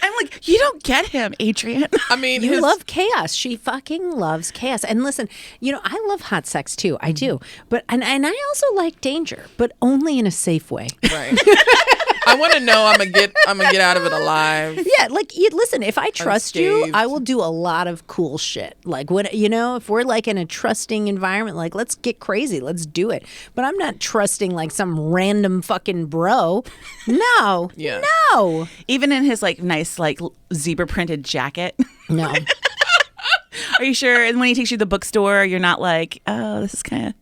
I'm like, you don't get him, Adrian. I mean, You love chaos. She fucking loves chaos. And listen, you know, I love hot sex too. I do. But and I also like danger, but only in a safe way. right. I want to know I'm gonna get out of it alive. Yeah, like listen, if I trust you, Unscathed. I will do a lot of cool shit. Like what you know, if we're like in a trusting environment, like let's get crazy, let's do it. But I'm not trusting like some random fucking bro. No. Yeah. No. Even in his like nice like zebra printed jacket. No. Are you sure? And when he takes you to the bookstore, you're not like, oh, this is kind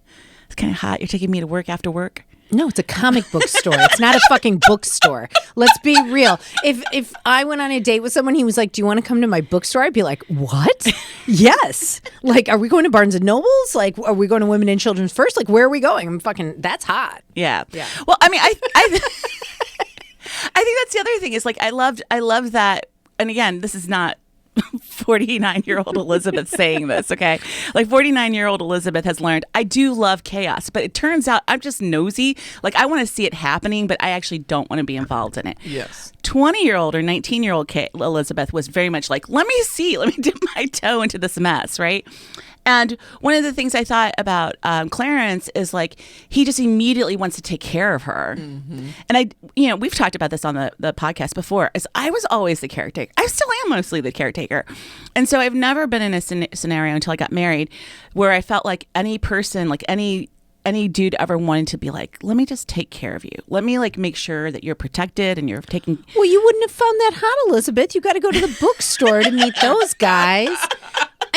of hot. You're taking me to work after work. No, it's a comic book store. It's not a fucking bookstore. Let's be real. If I went on a date with someone, he was like, "Do you want to come to my bookstore?" I'd be like, "What? Yes." Like, are we going to Barnes and Nobles? Like, are we going to Women and Children's First? Like, where are we going? I'm fucking. That's hot. Yeah. Well, I mean, I I think that's the other thing is like I loved that. And again, this is not 49-year-old Elizabeth saying this, okay? Like 49-year-old Elizabeth has learned, I do love chaos, but it turns out I'm just nosy. Like I want to see it happening, but I actually don't want to be involved in it. Yes. 20-year-old or 19-year-old Elizabeth was very much like, let me dip my toe into this mess, right? And one of the things I thought about Clarence is like he just immediately wants to take care of her. Mm-hmm. And we've talked about this on the podcast before. Is I was always the caretaker. I still am mostly the caretaker, and so I've never been in a scenario until I got married where I felt like any person, like any dude ever wanted to be like, let me just take care of you. Let me like make sure that you're protected and you're taking. Well, you wouldn't have found that hot, Elizabeth. You got to go to the bookstore to meet those guys.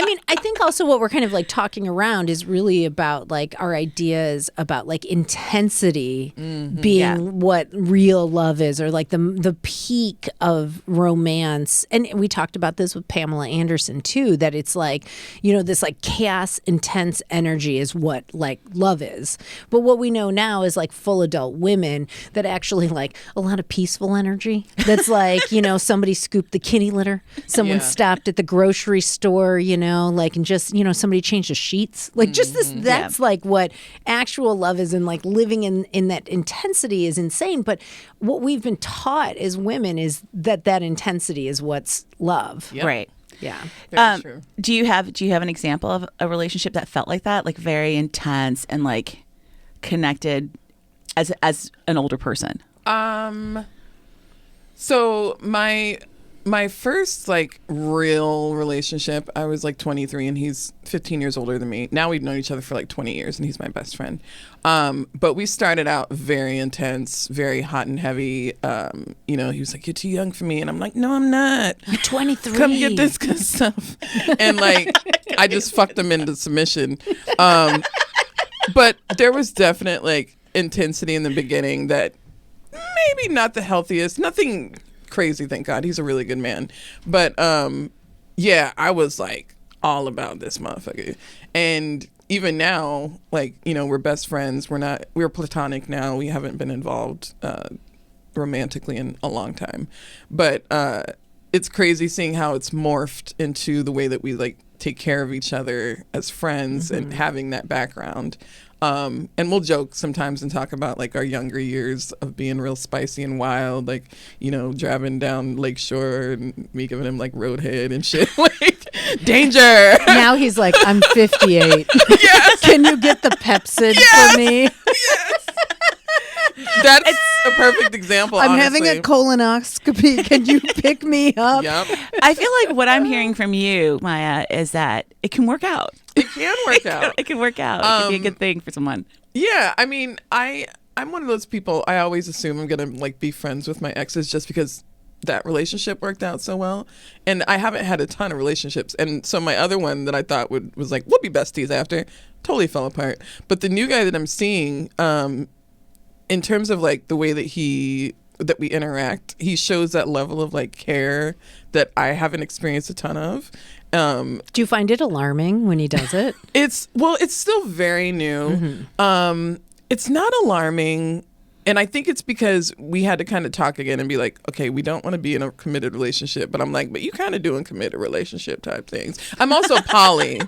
I mean, I think also what we're kind of like talking around is really about like our ideas about like intensity being what real love is, or like the peak of romance. And we talked about this with Pamela Anderson too, that it's like, you know, this like chaos, intense energy is what like love is. But what we know now is like full adult women that actually like a lot of peaceful energy. That's like, you know, somebody scooped the kitty litter, someone stopped at the grocery store, you know, like, and just, you know, somebody changed the sheets, like just this, that's like what actual love is. And like living in that intensity is insane. But what we've been taught as women is that intensity is what's love. Yep. Right. Yeah. Very true. Do you have an example of a relationship that felt like that, like very intense and like connected as an older person? So my first like real relationship, I was like 23 and he's 15 years older than me. Now we've known each other for like 20 years and he's my best friend. But we started out very intense, very hot and heavy. You know, he was like, "You're too young for me." And I'm like, "No, I'm not. I'm 23. Come get this good stuff." And like, I just fucked him into submission. But there was definite like intensity in the beginning that maybe not the healthiest, nothing crazy, thank God. He's a really good man. But yeah, I was like all about this motherfucker. And even now, like, you know, we're best friends. We're platonic now. We haven't been involved romantically in a long time. But it's crazy seeing how it's morphed into the way that we like take care of each other as friends and having that background. And we'll joke sometimes and talk about like our younger years of being real spicy and wild, like, you know, driving down Lakeshore and me giving him like roadhead and shit. Like, danger. Now he's like, "I'm 58. Yes. Can you get the Pepsid for me? Yes. That's a perfect example. I'm honestly. having a colonoscopy. Can you pick me up?" Yep. I feel like what I'm hearing from you, Maya, is that it can work out. It can work out. It can work out. It can be a good thing for someone. Yeah, I mean, I'm one of those people. I always assume I'm gonna like be friends with my exes just because that relationship worked out so well, and I haven't had a ton of relationships. And so my other one that I thought was like, we'll be besties after, totally fell apart. But the new guy that I'm seeing, in terms of like the way that we interact, he shows that level of like care that I haven't experienced a ton of. Do you find it alarming when he does it? It's still very new. It's not alarming, and I think it's because we had to kind of talk again and be like, okay, we don't want to be in a committed relationship, but I'm like, but you kind of doing committed relationship type things. I'm also poly,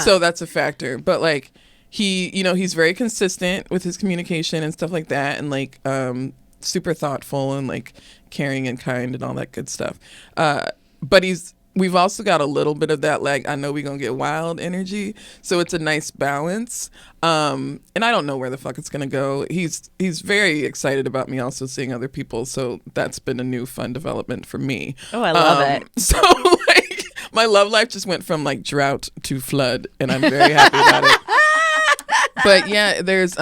so that's a factor. But like he's very consistent with his communication and stuff like that, and like super thoughtful and like caring and kind and all that good stuff. But we've also got a little bit of that, like, I know we're going to get wild energy. So it's a nice balance. And I don't know where the fuck it's going to go. He's very excited about me also seeing other people. So that's been a new fun development for me. Oh, I love it. So like my love life just went from like drought to flood, and I'm very happy about it. But yeah, there's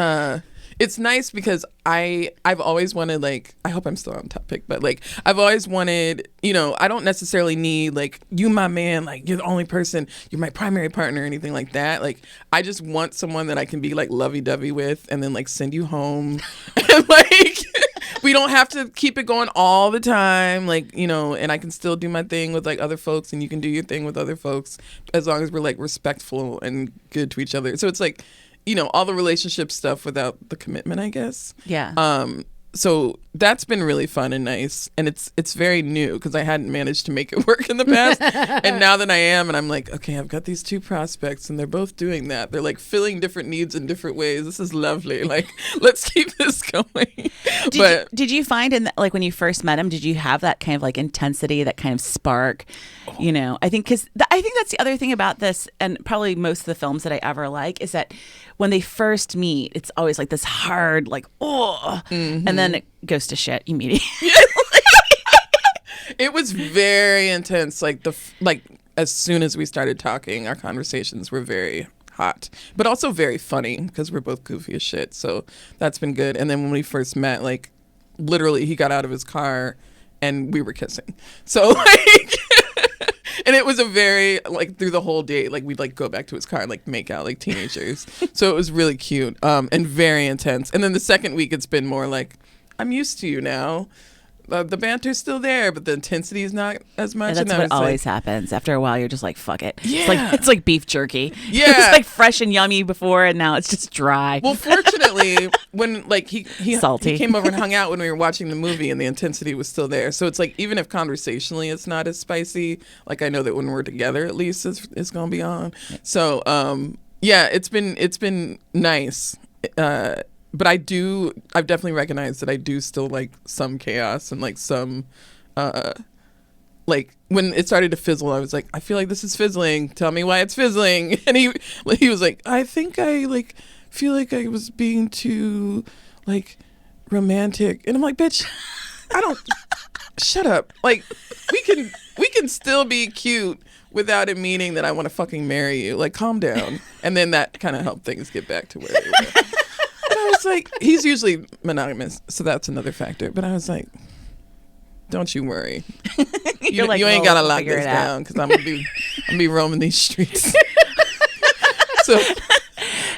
it's nice because I've always wanted, like, I hope I'm still on topic, but like I've always wanted, you know, I don't necessarily need like you my man, like you're the only person, you're my primary partner or anything like that. Like I just want someone that I can be like lovey-dovey with and then like send you home and like we don't have to keep it going all the time, like, you know, and I can still do my thing with like other folks and you can do your thing with other folks as long as we're like respectful and good to each other. So it's like, you know, all the relationship stuff without the commitment, I guess. Yeah. So that's been really fun and nice. And it's very new because I hadn't managed to make it work in the past. And now that I am, and I'm like, okay, I've got these two prospects and they're both doing that. They're like filling different needs in different ways. This is lovely. Like, let's keep this going. Did you find like when you first met him, did you have that kind of like intensity, that kind of spark? You know, I think I think that's the other thing about this, and probably most of the films that I ever like, is that when they first meet, it's always like this hard, like, oh, and then it goes to shit immediately. It was very intense. Like as soon as we started talking, our conversations were very hot, but also very funny because we're both goofy as shit. So that's been good. And then when we first met, like literally he got out of his car and we were kissing. So like, And it was a very, like, through the whole date, like, we'd, like, go back to his car and, like, make out like teenagers. So it was really cute and very intense. And then the second week, it's been more like, I'm used to you now. The banter's still there, but the intensity is not as much. And that's what always happens. After a while, you're just like, fuck it. Yeah. It's like beef jerky. Yeah. It was like fresh and yummy before, and now it's just dry. Well, fortunately, when like he Salty. he came over and hung out when we were watching the movie, and the intensity was still there. So it's like, even if conversationally it's not as spicy, like I know that when we're together, at least it's gonna be on. So yeah, it's been nice. But I've definitely recognized that I do still like some chaos and like some, like when it started to fizzle, I was like, I feel like this is fizzling. Tell me why it's fizzling. And he was like, I think I like feel like I was being too like romantic. And I'm like, bitch, I don't. Shut up. Like we can still be cute without it meaning that I want to fucking marry you. Like, calm down. And then that kind of helped things get back to where they were. I was like, he's usually monogamous, so that's another factor. But I was like, don't you worry. You ain't gotta lock this down because I'm gonna be roaming these streets. So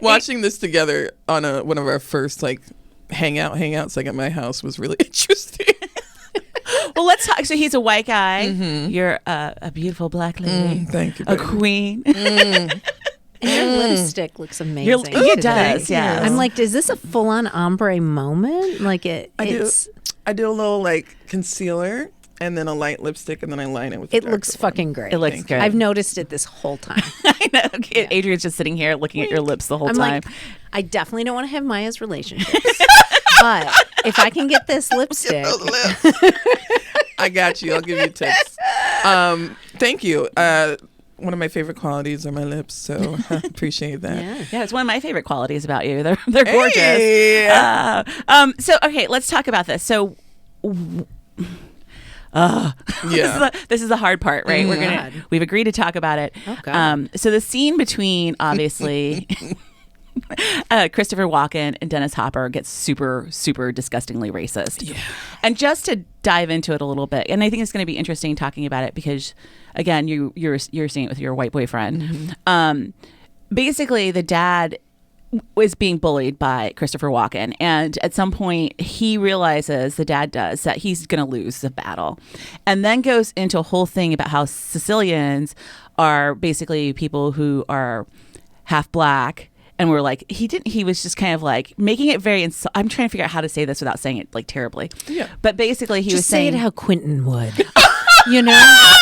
watching this together on one of our first like hangouts like at my house was really interesting. Well, let's talk. So he's a white guy. Mm-hmm. You're a beautiful black lady. Thank you, a baby. Queen. And your lipstick looks amazing. It does, yeah. I'm like, is this a full-on ombre moment? Like it's. I do a little like concealer and then a light lipstick and then I line it with. It looks fucking great. It looks good. I've noticed it this whole time. I know. Yeah. Adrian's just sitting here looking at your lips the whole time. Like, I definitely don't want to have Maya's relationships, but if I can get this lipstick, I got you. I'll give you tips. Thank you. One of my favorite qualities are my lips, so I appreciate that. Yeah, it's one of my favorite qualities about you. They're gorgeous. Hey. So okay, let's talk about this. So, this is the hard part, right? We've agreed to talk about it. Oh, God. So the scene between obviously Christopher Walken and Dennis Hopper gets super, super disgustingly racist. Yeah. And just to dive into it a little bit, and I think it's going to be interesting talking about it because, again, you're seeing it with your white boyfriend. Mm-hmm. Basically, the dad was being bullied by Christopher Walken, and at some point he realizes, the dad does, that he's going to lose the battle, and then goes into a whole thing about how Sicilians are basically people who are half black. And we're like, he was just kind of like making it very, I'm trying to figure out how to say this without saying it like terribly. Yeah. But basically he was saying. Just say it how Quentin would. You know?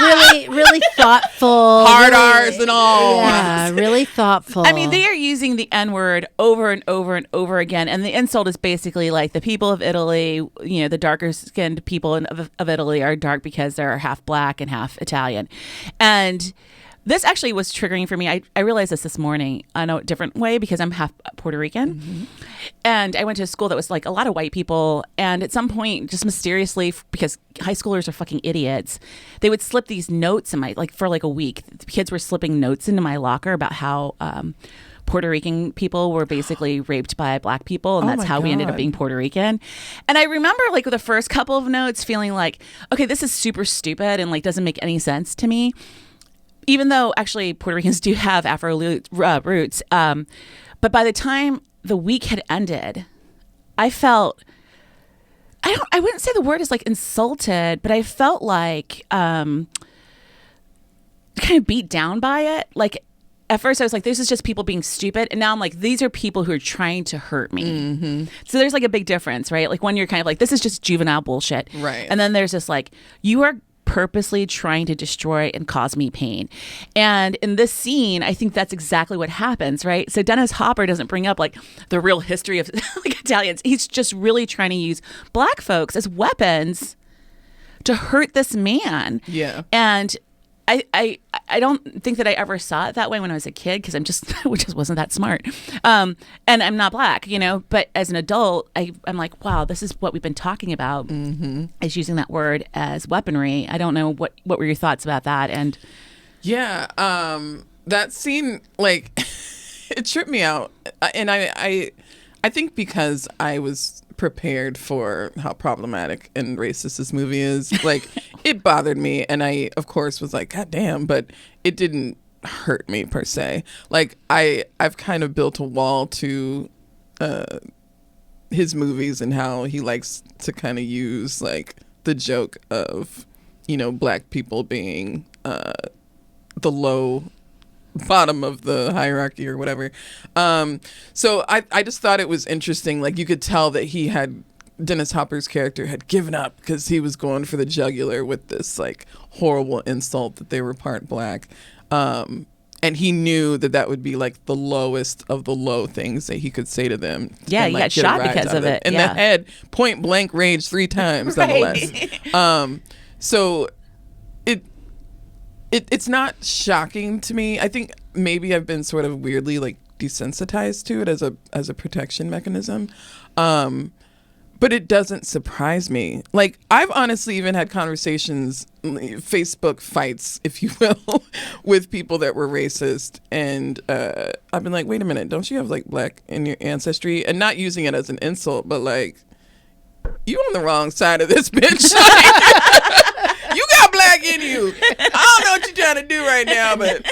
Really, really thoughtful. Hard R's and all. Yeah, really thoughtful. I mean, they are using the N-word over and over and over again. And the insult is basically like the people of Italy, you know, the darker skinned people of Italy are dark because they're half black and half Italian. And this actually was triggering for me. I realized this morning in a different way because I'm half Puerto Rican. Mm-hmm. And I went to a school that was like a lot of white people. And at some point, just mysteriously, because high schoolers are fucking idiots, they would slip these notes in for like a week. The kids were slipping notes into my locker about how Puerto Rican people were basically raped by black people. And that's how we ended up being Puerto Rican. And I remember like with the first couple of notes feeling like, okay, this is super stupid and like doesn't make any sense to me. Even though actually Puerto Ricans do have Afro roots. But by the time the week had ended, I felt, I wouldn't say the word is like insulted, but I felt like kind of beat down by it. Like at first I was like, this is just people being stupid. And now I'm like, these are people who are trying to hurt me. Mm-hmm. So there's like a big difference, right? Like when you're kind of like, this is just juvenile bullshit. Right. And then there's this like, you are purposely trying to destroy and cause me pain. And in this scene, I think that's exactly what happens, right? So Dennis Hopper doesn't bring up like the real history of like Italians. He's just really trying to use black folks as weapons to hurt this man. Yeah. And I don't think that I ever saw it that way when I was a kid because I just wasn't that smart. And I'm not black, you know, but as an adult, I'm like, wow, this is what we've been talking about, is using that word as weaponry. I don't know what were your thoughts about that? And yeah, that scene, like, it tripped me out. And I I think because I was prepared for how problematic and racist this movie is, like, it bothered me. And I, of course, was like, God damn, but it didn't hurt me per se. Like, I've kind of built a wall to his movies and how he likes to kind of use, like, the joke of, you know, black people being the low bottom of the hierarchy or whatever. So I just thought it was interesting. Like, you could tell that Dennis Hopper's character had given up because he was going for the jugular with this, like, horrible insult that they were part black. And he knew that would be, like, the lowest of the low things that he could say to them. Yeah, and, he like, got shot because of it. In the head, point blank range 3 times, nonetheless. So it's not shocking to me. I think maybe I've been sort of weirdly, like, desensitized to it as a protection mechanism. But it doesn't surprise me. Like, I've honestly even had conversations, Facebook fights, if you will, with people that were racist. And I've been like, wait a minute, don't you have, like, black in your ancestry? And not using it as an insult, but, like, you on the wrong side of this bitch. You got black in you. I don't know what you're trying to do right now, but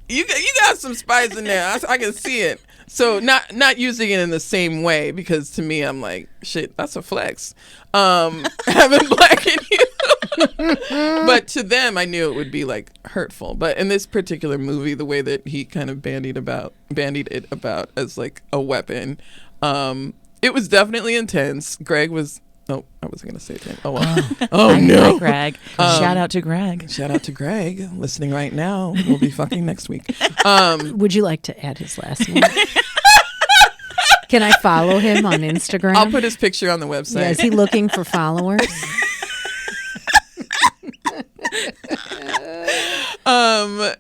you got some spice in there. I can see it. So not using it in the same way, because to me, I'm like, shit, that's a flex. Having black in you. But to them, I knew it would be, like, hurtful. But in this particular movie, the way that he kind of bandied it about as, like, a weapon, it was definitely intense. Greg was... Oh, I wasn't going to say it. Oh, well. Oh, no. Hi, Greg. Shout out to Greg. Shout out to Greg, listening right now. We'll be fucking next week. Would you like to add his last name? Can I follow him on Instagram? I'll put his picture on the website. Yeah, is he looking for followers?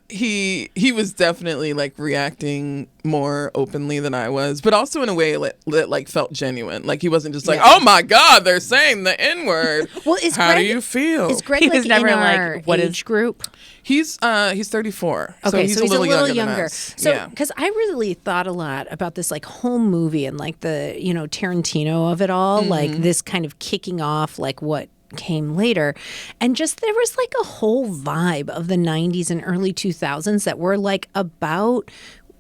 He was definitely, like, reacting more openly than I was, but also in a way that like, felt genuine. Like, he wasn't just like, oh my God, they're saying the N-word. Well, How do you feel? Is Greg, He like, was never in like, our what age group? He's 34. Okay, so he's a little younger. Than us. So, yeah. because I really thought a lot about this, like, whole movie and, like, the, you know, Tarantino of it all, like, this kind of kicking off, like, what came later, and just there was, like, a whole vibe of the 90s and early 2000s that were, like, about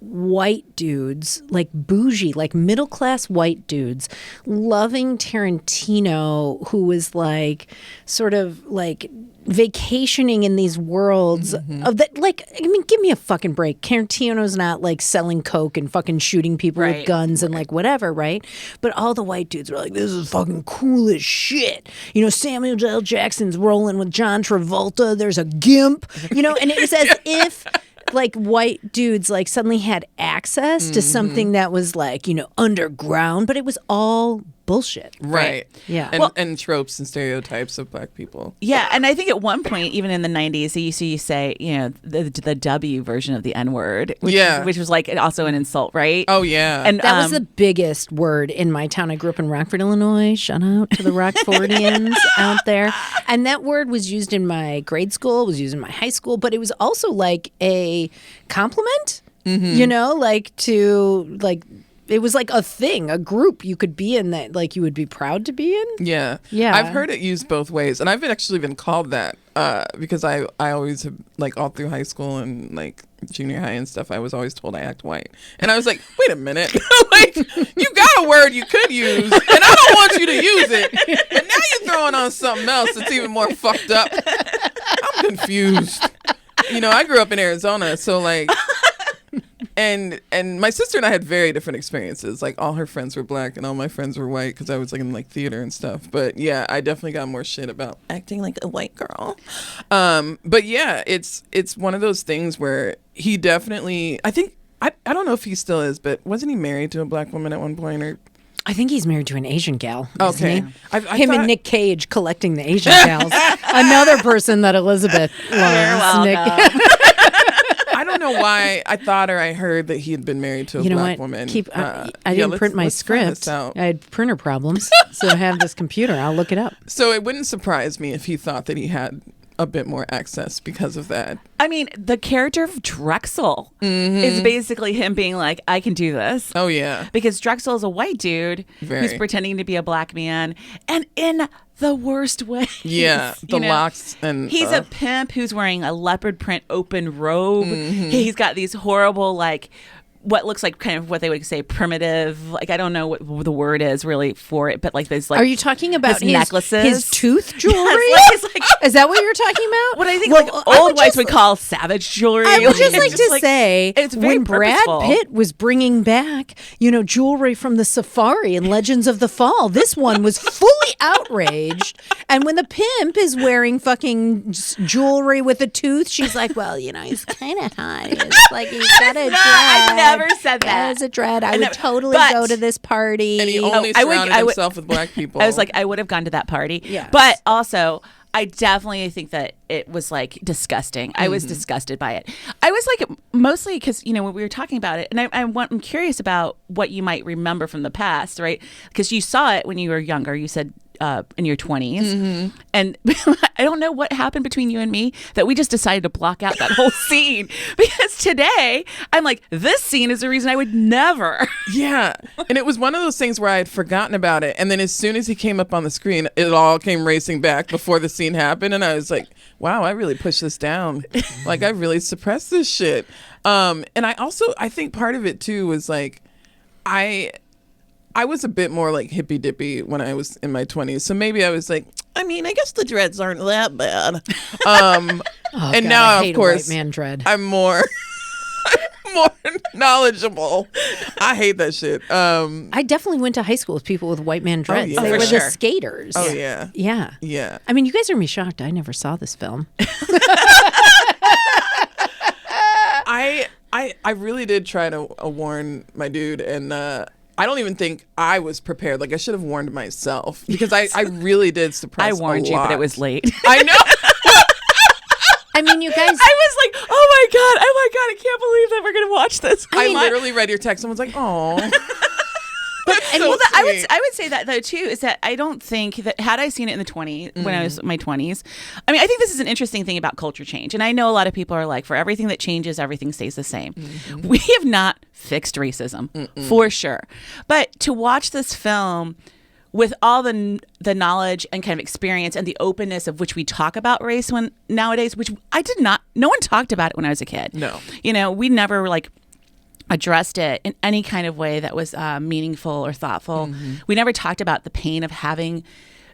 white dudes, like bougie, like middle class white dudes loving Tarantino, who was, like, sort of, like, vacationing in these worlds of that. Like, I mean, give me a fucking break. Tarantino's not, like, selling coke and fucking shooting people with guns and, like, whatever, right? But all the white dudes were like, this is fucking cool as shit. You know, Samuel L. Jackson's rolling with John Travolta. There's a gimp, you know, and it was as if, like, white dudes, like, suddenly had access to something that was, like, you know, underground, but it was all bullshit. Right. Yeah. And tropes and stereotypes of black people. Yeah, and I think at one point, even in the 90s, you say, you know, the W version of the N-word, which was, like, also an insult, right? Oh, yeah. And that was the biggest word in my town. I grew up in Rockford, Illinois. Shout out to the Rockfordians out there. And that word was used in my grade school, was used in my high school, but it was also, like, a compliment, you know, like, to, like, it was like a thing, a group you could be in that, like, you would be proud to be in. Yeah. Yeah. I've heard it used both ways. And I've actually been called that because I always have, like, all through high school and, like, junior high and stuff, I was always told I act white. And I was like, wait a minute. Like, you got a word you could use, and I don't want you to use it. But now you're throwing on something else that's even more fucked up. I'm confused. You know, I grew up in Arizona, so, like... And my sister and I had very different experiences. Like, all her friends were black and all my friends were white because I was, like, in, like, theater and stuff. But yeah, I definitely got more shit about acting like a white girl. But yeah, it's one of those things where he definitely, I think, I don't know if he still is, but wasn't he married to a black woman at one point? Or I think he's married to an Asian gal. Okay. Isn't he? Him and Nick Cage collecting the Asian gals. Another person that Elizabeth loves. You're welcome. I don't know why I thought or I heard that he had been married to a black woman. I didn't print my script. I had printer problems, so I have this computer. I'll look it up. So it wouldn't surprise me if he thought that he had a bit more access because of that. I mean, the character of Drexel is basically him being like, I can do this. Oh, yeah. Because Drexel is a white dude who's pretending to be a black man, and in the worst way. Yeah, the locks and he's a pimp who's wearing a leopard print open robe. He's got these horrible, like, what looks like kind of what they would say primitive, like, I don't know what the word is really for it, but like there's like, are you talking about his necklaces, his tooth jewelry? Yes, like, is that what you're talking about? What I think like old whites would call savage jewelry. I would just like to say, it's very when Brad purposeful. Pitt was bringing back, jewelry from the safari and Legends of the Fall, this one was fully outraged. And when the pimp is wearing fucking jewelry with a tooth, she's like, well, he's kind of hot. It's like he's got a dread. I never said that. As a dread, I would totally go to this party. And he only surrounded himself with black people. I was like, I would have gone to that party. Yes. But also, I definitely think that it was like disgusting. I was disgusted by it. I was like, mostly because, when we were talking about it, and I'm curious about what you might remember from the past, right? Because you saw it when you were younger. You said in your 20s. And I don't know what happened between you and me that we just decided to block out that whole scene. Because today, I'm like, this scene is the reason I would never. Yeah. And it was one of those things where I had forgotten about it. And then as soon as he came up on the screen, it all came racing back before the scene happened. And I was like, wow, I really pushed this down. Like, I really suppressed this shit. And I think part of it too was like, I was a bit more like hippy dippy when I was in my 20s. So maybe I was like, I guess the dreads aren't that bad. And God, now, I hate of course, a white man dread. I'm more knowledgeable. I hate that shit. I definitely went to high school with people with white man dreads. yeah. They For were sure. the skaters. Oh, yeah. Yeah. Yeah. I mean, you guys are me shocked. I never saw this film. I really did try to warn my dude, and I don't even think I was prepared. Like, I should have warned myself because I really did suppress. I warned a you, lot. but it was late. I know. I mean, you guys. I was like, oh my God, I can't believe that we're going to watch this. I literally read your text. Someone's like, oh. I would say that though too is that I don't think that had I seen it in the 20s when I was in my 20s, I mean, I think this is an interesting thing about culture change, and I know a lot of people are like, for everything that changes, everything stays the same. We have not fixed racism for sure, but to watch this film with all the knowledge and kind of experience and the openness of which we talk about race nowadays, which no one talked about it when I was a kid. No, we never like addressed it in any kind of way that was meaningful or thoughtful. We never talked about the pain of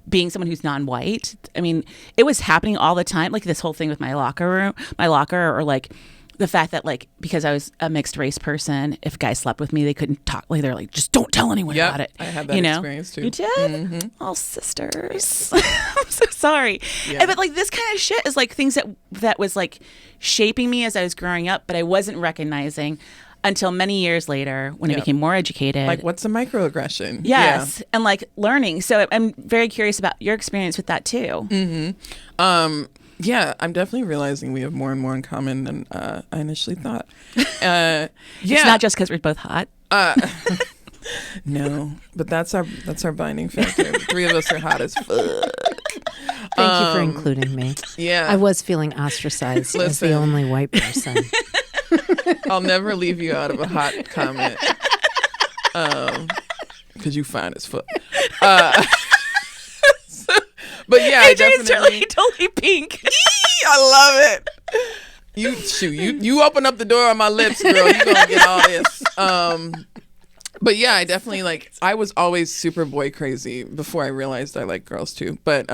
being someone who's non-white. I mean, it was happening all the time. Like this whole thing with my locker, or like the fact that like, because I was a mixed race person, if guys slept with me, they couldn't talk. Like they're like, just don't tell anyone about it. I had that experience too. You did? Oh, sisters. I'm so sorry. Yeah. But like this kind of shit is like things that was like shaping me as I was growing up, but I wasn't recognizing until many years later when I became more educated. Like, what's a microaggression? Yes. And like learning. So I'm very curious about your experience with that too. Yeah, I'm definitely realizing we have more and more in common than I initially thought. It's not just because we're both hot. No, but that's our binding factor. The three of us are hot as fuck. Thank you for including me. Yeah. I was feeling ostracized as the Listen. only white person. I'll never leave you out of a hot comment. Because you fine as fuck. But yeah, Adrian's definitely. totally pink. I love it. You open up the door on my lips, girl. You gonna get all this. But yeah, I definitely I was always super boy crazy before I realized I like girls too. But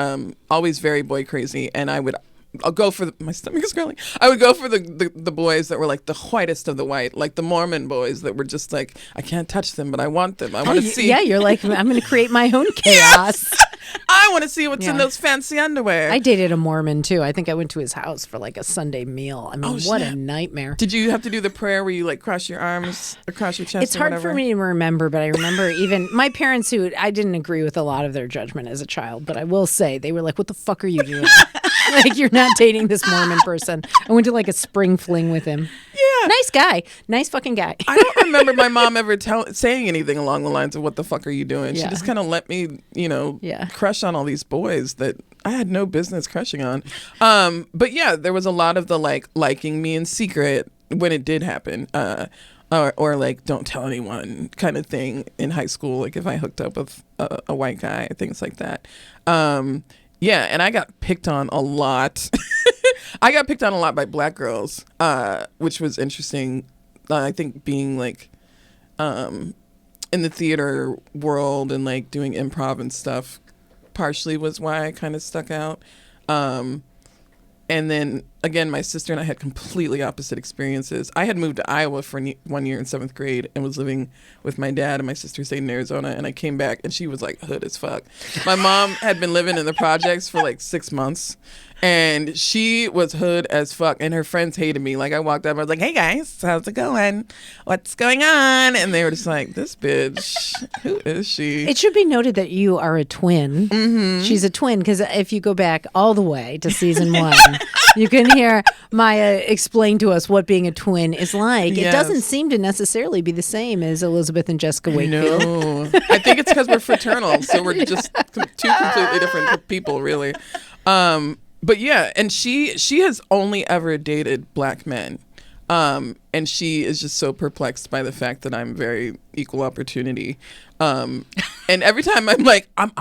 always very boy crazy, and I'll go for my stomach is growling. I would go for the boys that were like the whitest of the white, like the Mormon boys that were just like, I can't touch them, but I want them. I want to see. Yeah, you're like, I'm going to create my own chaos. I want to see what's in those fancy underwear. I dated a Mormon too. I think I went to his house for like a Sunday meal. I mean, what snap. a nightmare. Did you have to do the prayer where you like cross your arms across your chest? It's hard for me to remember, but I remember even my parents who I didn't agree with a lot of their judgment as a child, but I will say they were like, what the fuck are you doing? Like, you're not dating this Mormon person. I went to like a spring fling with him. Yeah. Nice guy. Nice fucking guy. I don't remember my mom ever saying anything along the lines of what the fuck are you doing? She Yeah. just kind of let me, Yeah. crush on all these boys that I had no business crushing on. But yeah, there was a lot of the like liking me in secret when it did happen. Or like don't tell anyone kind of thing in high school, like if I hooked up with a white guy, things like that. Yeah, and I got picked on a lot. I got picked on a lot by black girls, which was interesting. I think being like in the theater world and like doing improv and stuff partially was why I kind of stuck out. And then again, my sister and I had completely opposite experiences. I had moved to Iowa for 1 year in 7th grade and was living with my dad, and my sister stayed in Arizona. And I came back and she was like hood as fuck. My mom had been living in the projects for like 6 months, and she was hood as fuck. And her friends hated me. Like I walked up, I was like, "Hey guys, how's it going? What's going on?" And they were just like, "This bitch, who is she?" It should be noted that you are a twin. Mm-hmm. She's a twin because if you go back all the way to season 1, you can hear Maya explain to us what being a twin is like. Yes. It doesn't seem to necessarily be the same as Elizabeth and Jessica Wakefield. No, I think it's because we're fraternal, so we're just two completely different people, really. But yeah, and she has only ever dated black men. And she is just so perplexed by the fact that I'm very equal opportunity. And every time I'm like, I'm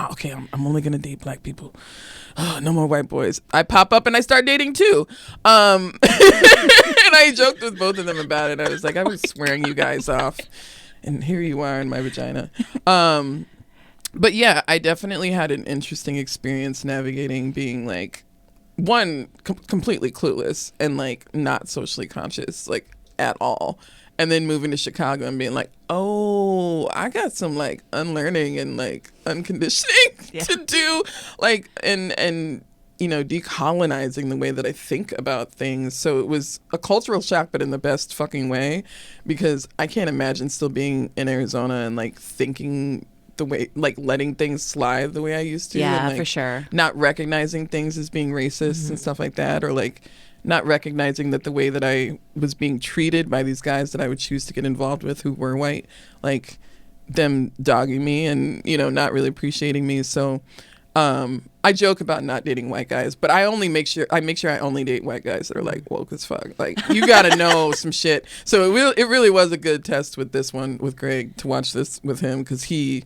only going to date black people. Oh, no more white boys. I pop up and I start dating too. And I joked with both of them about it. I was like, I was swearing you guys off. And here you are in my vagina. But yeah, I definitely had an interesting experience navigating being like, one, completely clueless and like not socially conscious, like at all. And then moving to Chicago and being like, oh, I got some like unlearning and like unconditioning to do, like, and you know, decolonizing the way that I think about things. So it was a cultural shock, but in the best fucking way, because I can't imagine still being in Arizona and like thinking the way, like letting things slide the way I used to. Yeah, and, like, for sure. Not recognizing things as being racist and stuff like that, or like not recognizing that the way that I was being treated by these guys that I would choose to get involved with who were white, like them dogging me and, you know, not really appreciating me. So I joke about not dating white guys, but I make sure I only date white guys that are like woke as fuck. Like you got to know some shit. So it really was a good test with this one with Greg to watch this with him, because he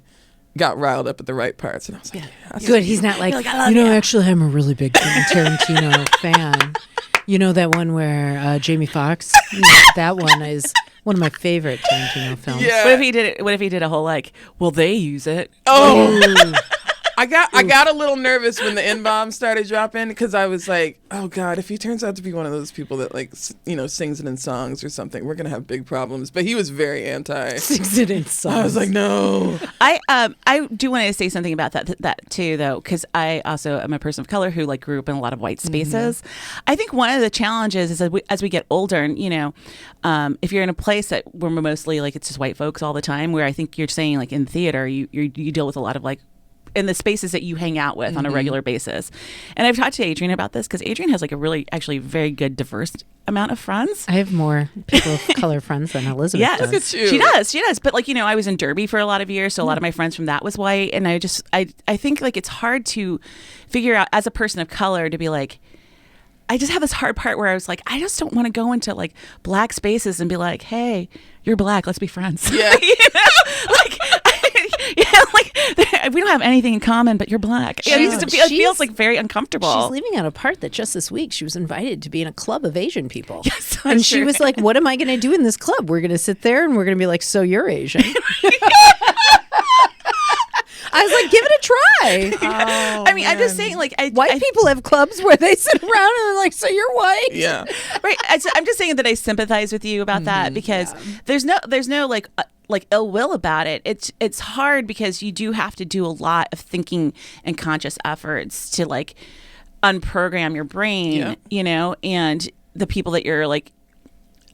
got riled up at the right parts, and I was like, yeah, good. He's not like, actually, I'm a really big Tarantino fan. You know that one where Jamie Foxx? That one is one of my favorite Tarantino films. Yeah. What if he did a whole like, will they use it? Oh. I got a little nervous when the N-bomb started dropping, because I was like, oh God, if he turns out to be one of those people that like, you know, sings it in songs or something, we're gonna have big problems. But he was very anti. Sings it in songs. I was like, no. I do want to say something about that too, though, because I also am a person of color who like grew up in a lot of white spaces. Mm-hmm. I think one of the challenges is that as we get older, and you know, if you're in a place that we're mostly like it's just white folks all the time, where I think you're saying like in theater, you deal with a lot of like in the spaces that you hang out with on a regular basis. And I've talked to Adrienne about this, because Adrienne has like a really actually very good diverse amount of friends. I have more people of color friends than Elizabeth does. Look at you. She does. But like, you know, I was in Derby for a lot of years, so a lot of my friends from that was white. And I think like it's hard to figure out as a person of color to be like, I just have this hard part where I was like, I just don't want to go into like black spaces and be like, hey, you're black, let's be friends. Yeah. You know? Like, yeah, like we don't have anything in common, but you're black. It feels like very uncomfortable. She's leaving out a part that just this week she was invited to be in a club of Asian people. Yes, and she was like, what am I going to do in this club? We're going to sit there and we're going to be like, so you're Asian. I was like, give it a try. Oh, I mean, I'm just saying, like, white people have clubs where they sit around and they're like, so you're white. Yeah. Right. I'm just saying that I sympathize with you about that, because there's no like ill will about it. It's hard because you do have to do a lot of thinking and conscious efforts to like unprogram your brain, you know, and the people that you're like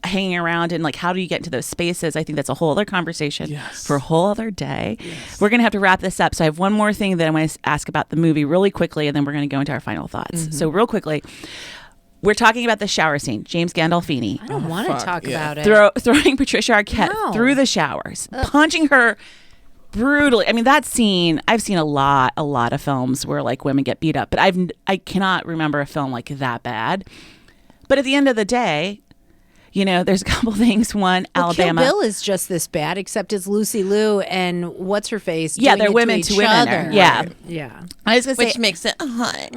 hanging around, and like how do you get into those spaces? I think that's a whole other conversation for a whole other day. We're gonna have to wrap this up, so I have one more thing that I want to ask about the movie really quickly, and then we're gonna go into our final thoughts. So real quickly, we're talking about the shower scene. James Gandolfini. I don't want to talk about it. Throwing Patricia Arquette through the showers, punching her brutally. I mean, that scene, I've seen a lot of films where like women get beat up, but I cannot remember a film like that bad. But at the end of the day, you know, there's a couple things. One, Alabama. Kill Bill is just this bad, except it's Lucy Liu and what's her face. Yeah, doing they're it women to each women. other. Yeah. Yeah. I was going to say, Which makes it hot.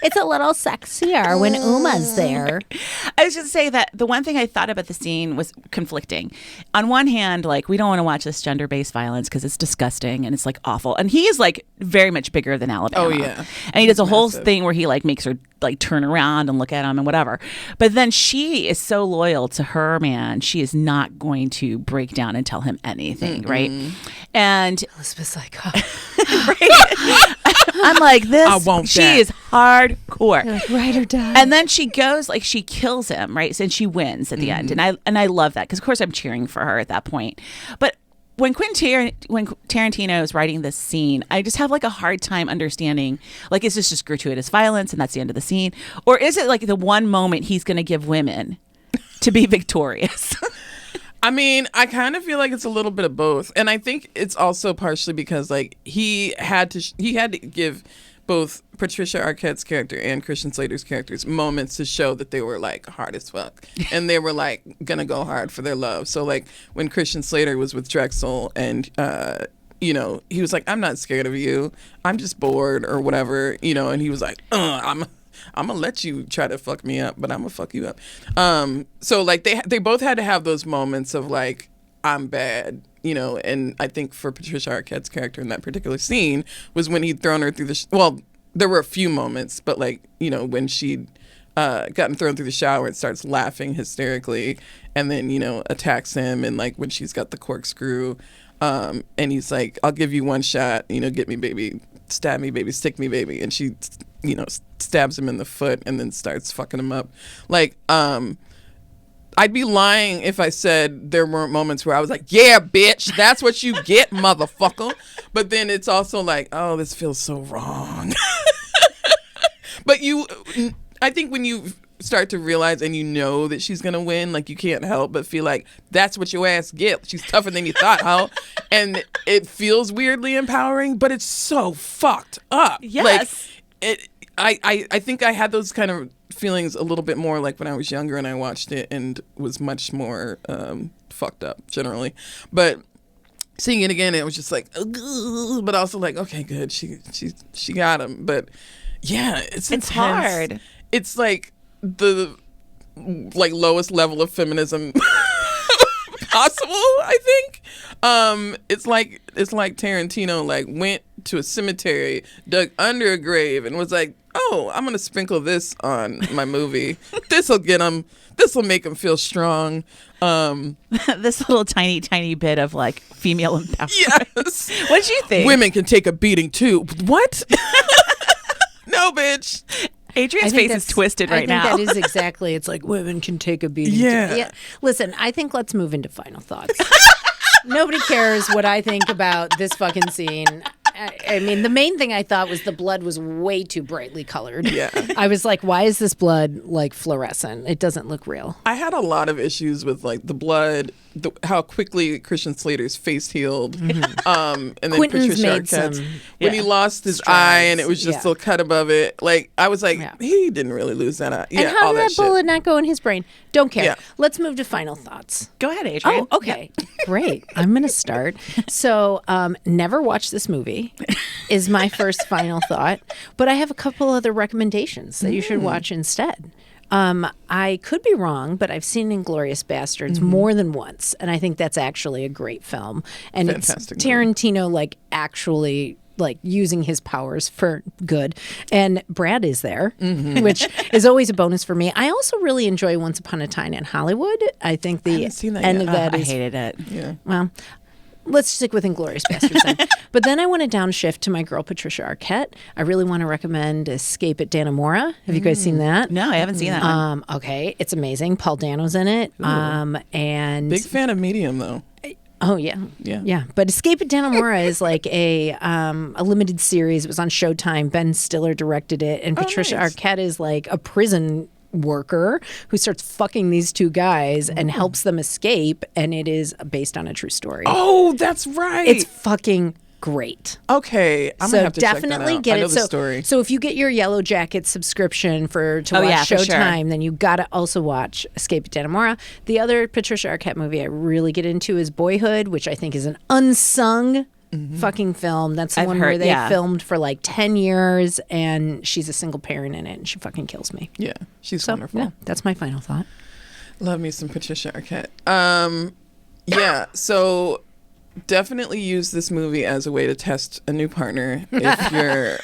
It's a little sexier when Uma's there. I was just say that the one thing I thought about the scene was conflicting. On one hand, like, we don't want to watch this gender-based violence because it's disgusting and it's like awful. And he is like very much bigger than Alabama. Oh, yeah. And he does a whole Massive. thing where he like makes her like turn around and look at him and whatever. But then she is so loyal to her man, she is not going to break down and tell him anything, right? And Elizabeth's like, I'm like, this, I want she that. is hardcore. like, ride or die. And then she goes, like, she kills him, right? And she wins at the end. And I love that because, of course, I'm cheering for her at that point. But when Tarantino is writing this scene, I just have like a hard time understanding, like, is this just gratuitous violence and that's the end of the scene? Or is it like the one moment he's going to give women to be victorious? I mean, I kind of feel like it's a little bit of both, and I think it's also partially because like he had to give both Patricia Arquette's character and Christian Slater's characters moments to show that they were like hard as fuck, and they were like gonna go hard for their love. So like when Christian Slater was with Drexel, and you know, he was like, "I'm not scared of you. I'm just bored or whatever," you know, and he was like, I'm gonna let you try to fuck me up, but I'm gonna fuck you up. So like they both had to have those moments of like, I'm bad, you know. And I think for Patricia Arquette's character in that particular scene was when he'd thrown her through the well, there were a few moments, but like, you know, when she'd gotten thrown through the shower and starts laughing hysterically, and then, you know, attacks him, and like when she's got the corkscrew, and he's like, I'll give you one shot, you know, get me baby, stab me baby, stick me baby, and she, you know, stabs him in the foot and then starts fucking him up. Like, I'd be lying if I said there weren't moments where I was like, yeah, bitch, that's what you get, motherfucker. But then it's also like, oh, this feels so wrong. But I think when you start to realize and you know that she's gonna win, like, you can't help but feel like that's what your ass get. She's tougher than you thought, huh? And it feels weirdly empowering, but it's so fucked up. Yes. Like, I think I had those kind of feelings a little bit more like when I was younger and I watched it and was much more fucked up generally. But seeing it again, it was just like, ugh, but also like, okay, good, she got him. But yeah, it's intense. Hard. It's like the like lowest level of feminism possible, I think. It's like Tarantino like went to a cemetery, dug under a grave, and was like, oh, I'm gonna sprinkle this on my movie. This'll get him. This'll make him feel strong. This little tiny bit of like female empowerment. Yes. What'd you think? Women can take a beating too. What? No, bitch. Adrian's face is twisted right now. I think that is exactly. It's like women can take a beating. Yeah. Listen, I think let's move into final thoughts. Nobody cares what I think about this fucking scene. I mean, the main thing I thought was the blood was way too brightly colored. Yeah. I was like, why is this blood like fluorescent? It doesn't look real. I had a lot of issues with like the blood, how quickly Christian Slater's face healed, and then Quentin's Patricia made Arquette's some when he lost his eye and it was just yeah. a cut above it. Like, I was like, Yeah. he didn't really lose that eye. Yeah, And how all did that that shit. bullet not go in his brain? Don't care. Yeah. Let's move to final thoughts. Go ahead, Adrian. Oh, okay. Great. I'm going to start. So, never watch this movie is my first final thought. But I have a couple other recommendations that you should watch instead. I could be wrong, but I've seen Inglourious Bastards more than once. And I think that's actually a great film. And Fantastic it's movie. Tarantino, like, actually like using his powers for good, and Brad is there, which is always a bonus for me. I also really enjoy Once Upon a Time in Hollywood. I think the haven't seen that end yet. of that I is hated it. Yeah. well. Let's stick with Inglourious Bastards then. But then I want to downshift to my girl Patricia Arquette. I really want to recommend Escape at Dannemora. Have you guys seen that? No, I haven't seen that one. Okay, it's amazing. Paul Dano's in it. And Big fan of Medium though. oh yeah, Yeah. But Escape at Dannemora is like a limited series. It was on Showtime. Ben Stiller directed it, and Patricia nice. Arquette is like a prison worker who starts fucking these two guys and helps them escape, and it is based on a true story. Oh, that's right. It's fucking great. Okay, I'm gonna have to definitely check that out. get I know it. the story. So if you get your Yellow Jacket subscription to watch for Showtime, sure. then you got to also watch Escape at Dannemora. The other Patricia Arquette movie I really get into is Boyhood, which I think is an unsung fucking film. That's the I've one heard- where they yeah. filmed for like 10 years, and she's a single parent in it, and she fucking kills me. Yeah, she's So wonderful. yeah, that's my final thought. Love me some Patricia Arquette. Yeah, so definitely use this movie as a way to test a new partner if you're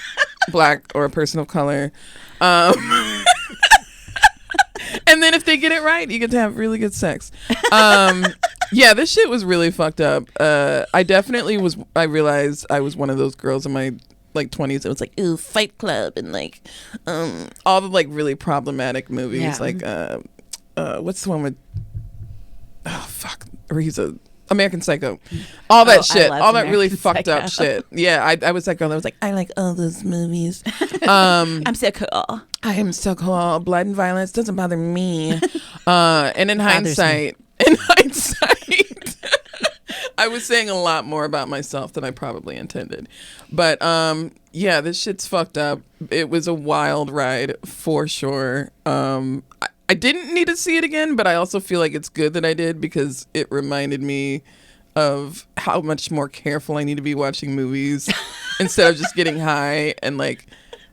Black or a person of color. And then if they get it right, you get to have really good sex. Yeah, this shit was really fucked up. I realized I was one of those girls in my like 20s. It was like, ooh, Fight Club and like all the like really problematic movies. Yeah. Like what's the one with or he's a American Psycho. All that shit. love All that really American fucked Psycho. up shit. Yeah, I was that girl that was like, I like all those movies. I'm so cool. I am so cool. Blood and violence doesn't bother me. And in Bothers hindsight, I was saying a lot more about myself than I probably intended. But yeah, this shit's fucked up. It was a wild ride for sure. I didn't need to see it again, but I also feel like it's good that I did because it reminded me of how much more careful I need to be watching movies instead of just getting high and like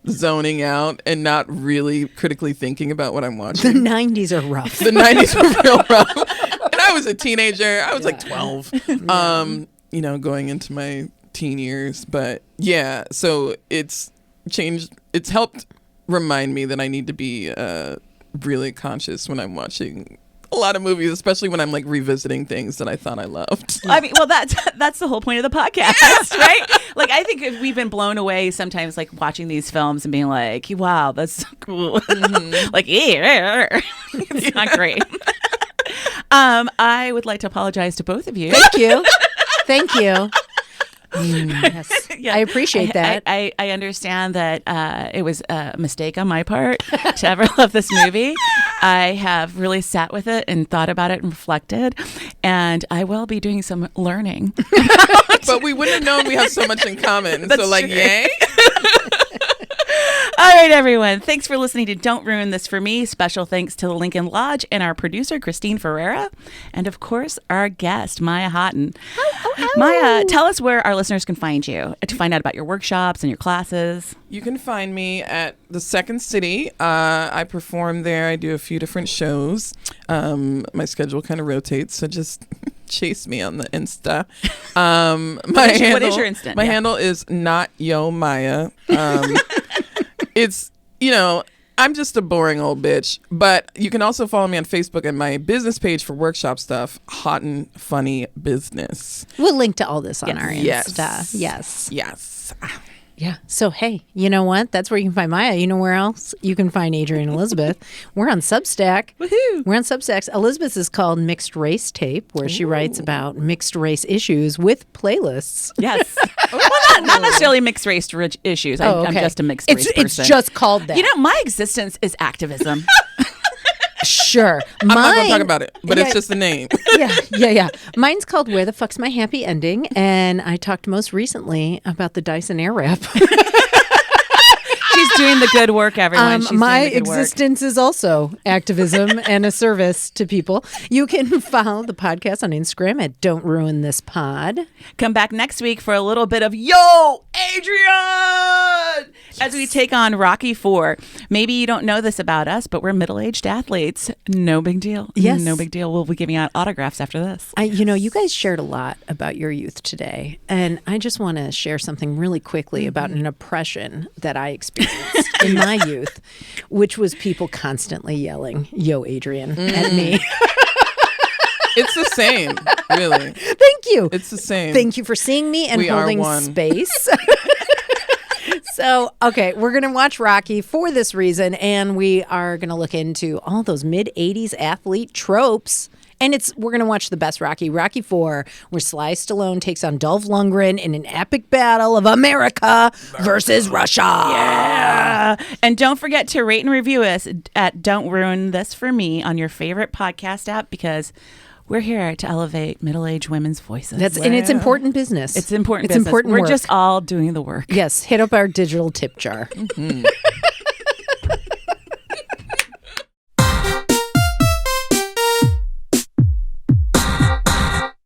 zoning out and not really critically thinking about what I'm The watching. 90s are rough. The 90s were real rough. And I was a teenager. I was like 12, you know, going into my teen years. But yeah, so it's changed. It's helped remind me that I need to be really conscious when I'm watching a lot of movies, especially when I'm like revisiting things that I thought I loved. I mean, well, that's the whole point of the podcast, right? Like, I think we've been blown away sometimes, like watching these films and being like, "Wow, that's so cool." Like, it's not great. I would like to apologize to both of you. Thank you. Thank you. Yes. Yeah. I appreciate that. I understand that it was a mistake on my part to ever love this movie. I have really sat with it and thought about it and reflected, and I will be doing some learning. But we wouldn't have known we have so much in common. That's So like, true. yay. All right, everyone. Thanks for listening to Don't Ruin This For Me. Special thanks to the Lincoln Lodge and our producer, Christine Ferreira. And, of course, our guest, Maya Haughton. Maya, tell us where our listeners can find you to find out about your workshops and your classes. You can find me at the Second City. I perform there. I do a few different shows. My schedule kind of rotates, so just chase me on the Insta. What is your Insta? My Yeah. handle is not Yo Maya. It's, you know, I'm just a boring old bitch. But you can also follow me on Facebook and my business page for workshop stuff, Haughton Funny Business. We'll link to all this on our Yes. Insta. Yes. Yes. Yeah. So, hey, you know what? That's where you can find Maya. You know where else you can find Adrian Elizabeth? We're on Substack. Woohoo! We're on Substack. Elizabeth's is called Mixed Race Tape, where she writes about mixed race issues with playlists. Yes. Well, not necessarily mixed race issues. I'm just a mixed race person. It's just called that. You know, my existence is activism. Sure. I'm not going to talk about it, but Yeah. it's just the name. Yeah. Mine's called Where the Fuck's My Happy Ending? And I talked most recently about the Dyson Airwrap. She's doing the good work, everyone. She's My doing the good work. existence is also activism and a service to people. You can follow the podcast on Instagram at Don't Ruin This Pod. Come back next week for a little bit of Yo, Adrian! As we take on Rocky IV. Maybe you don't know this about us, but we're middle-aged athletes. No big deal. Yes. No big deal. We'll be giving out autographs after this. You guys shared a lot about your youth today. And I just want to share something really quickly about an oppression that I experienced in my youth, which was people constantly yelling, Yo, Adrian, at me. It's the same, really. Thank you. It's the same. Thank you for seeing me and We are holding one. space. So, okay, we're going to watch Rocky for this reason, and we are going to look into all those mid-'80s athlete tropes. And we're going to watch the best Rocky, Rocky IV, where Sly Stallone takes on Dolph Lundgren in an epic battle of America versus Russia. Yeah. And don't forget to rate and review us at Don't Ruin This For Me on your favorite podcast app, because we're here to elevate middle-aged women's voices. And it's important business. It's important It's business. important We're work. just all doing the work. Yes, hit up our digital tip jar.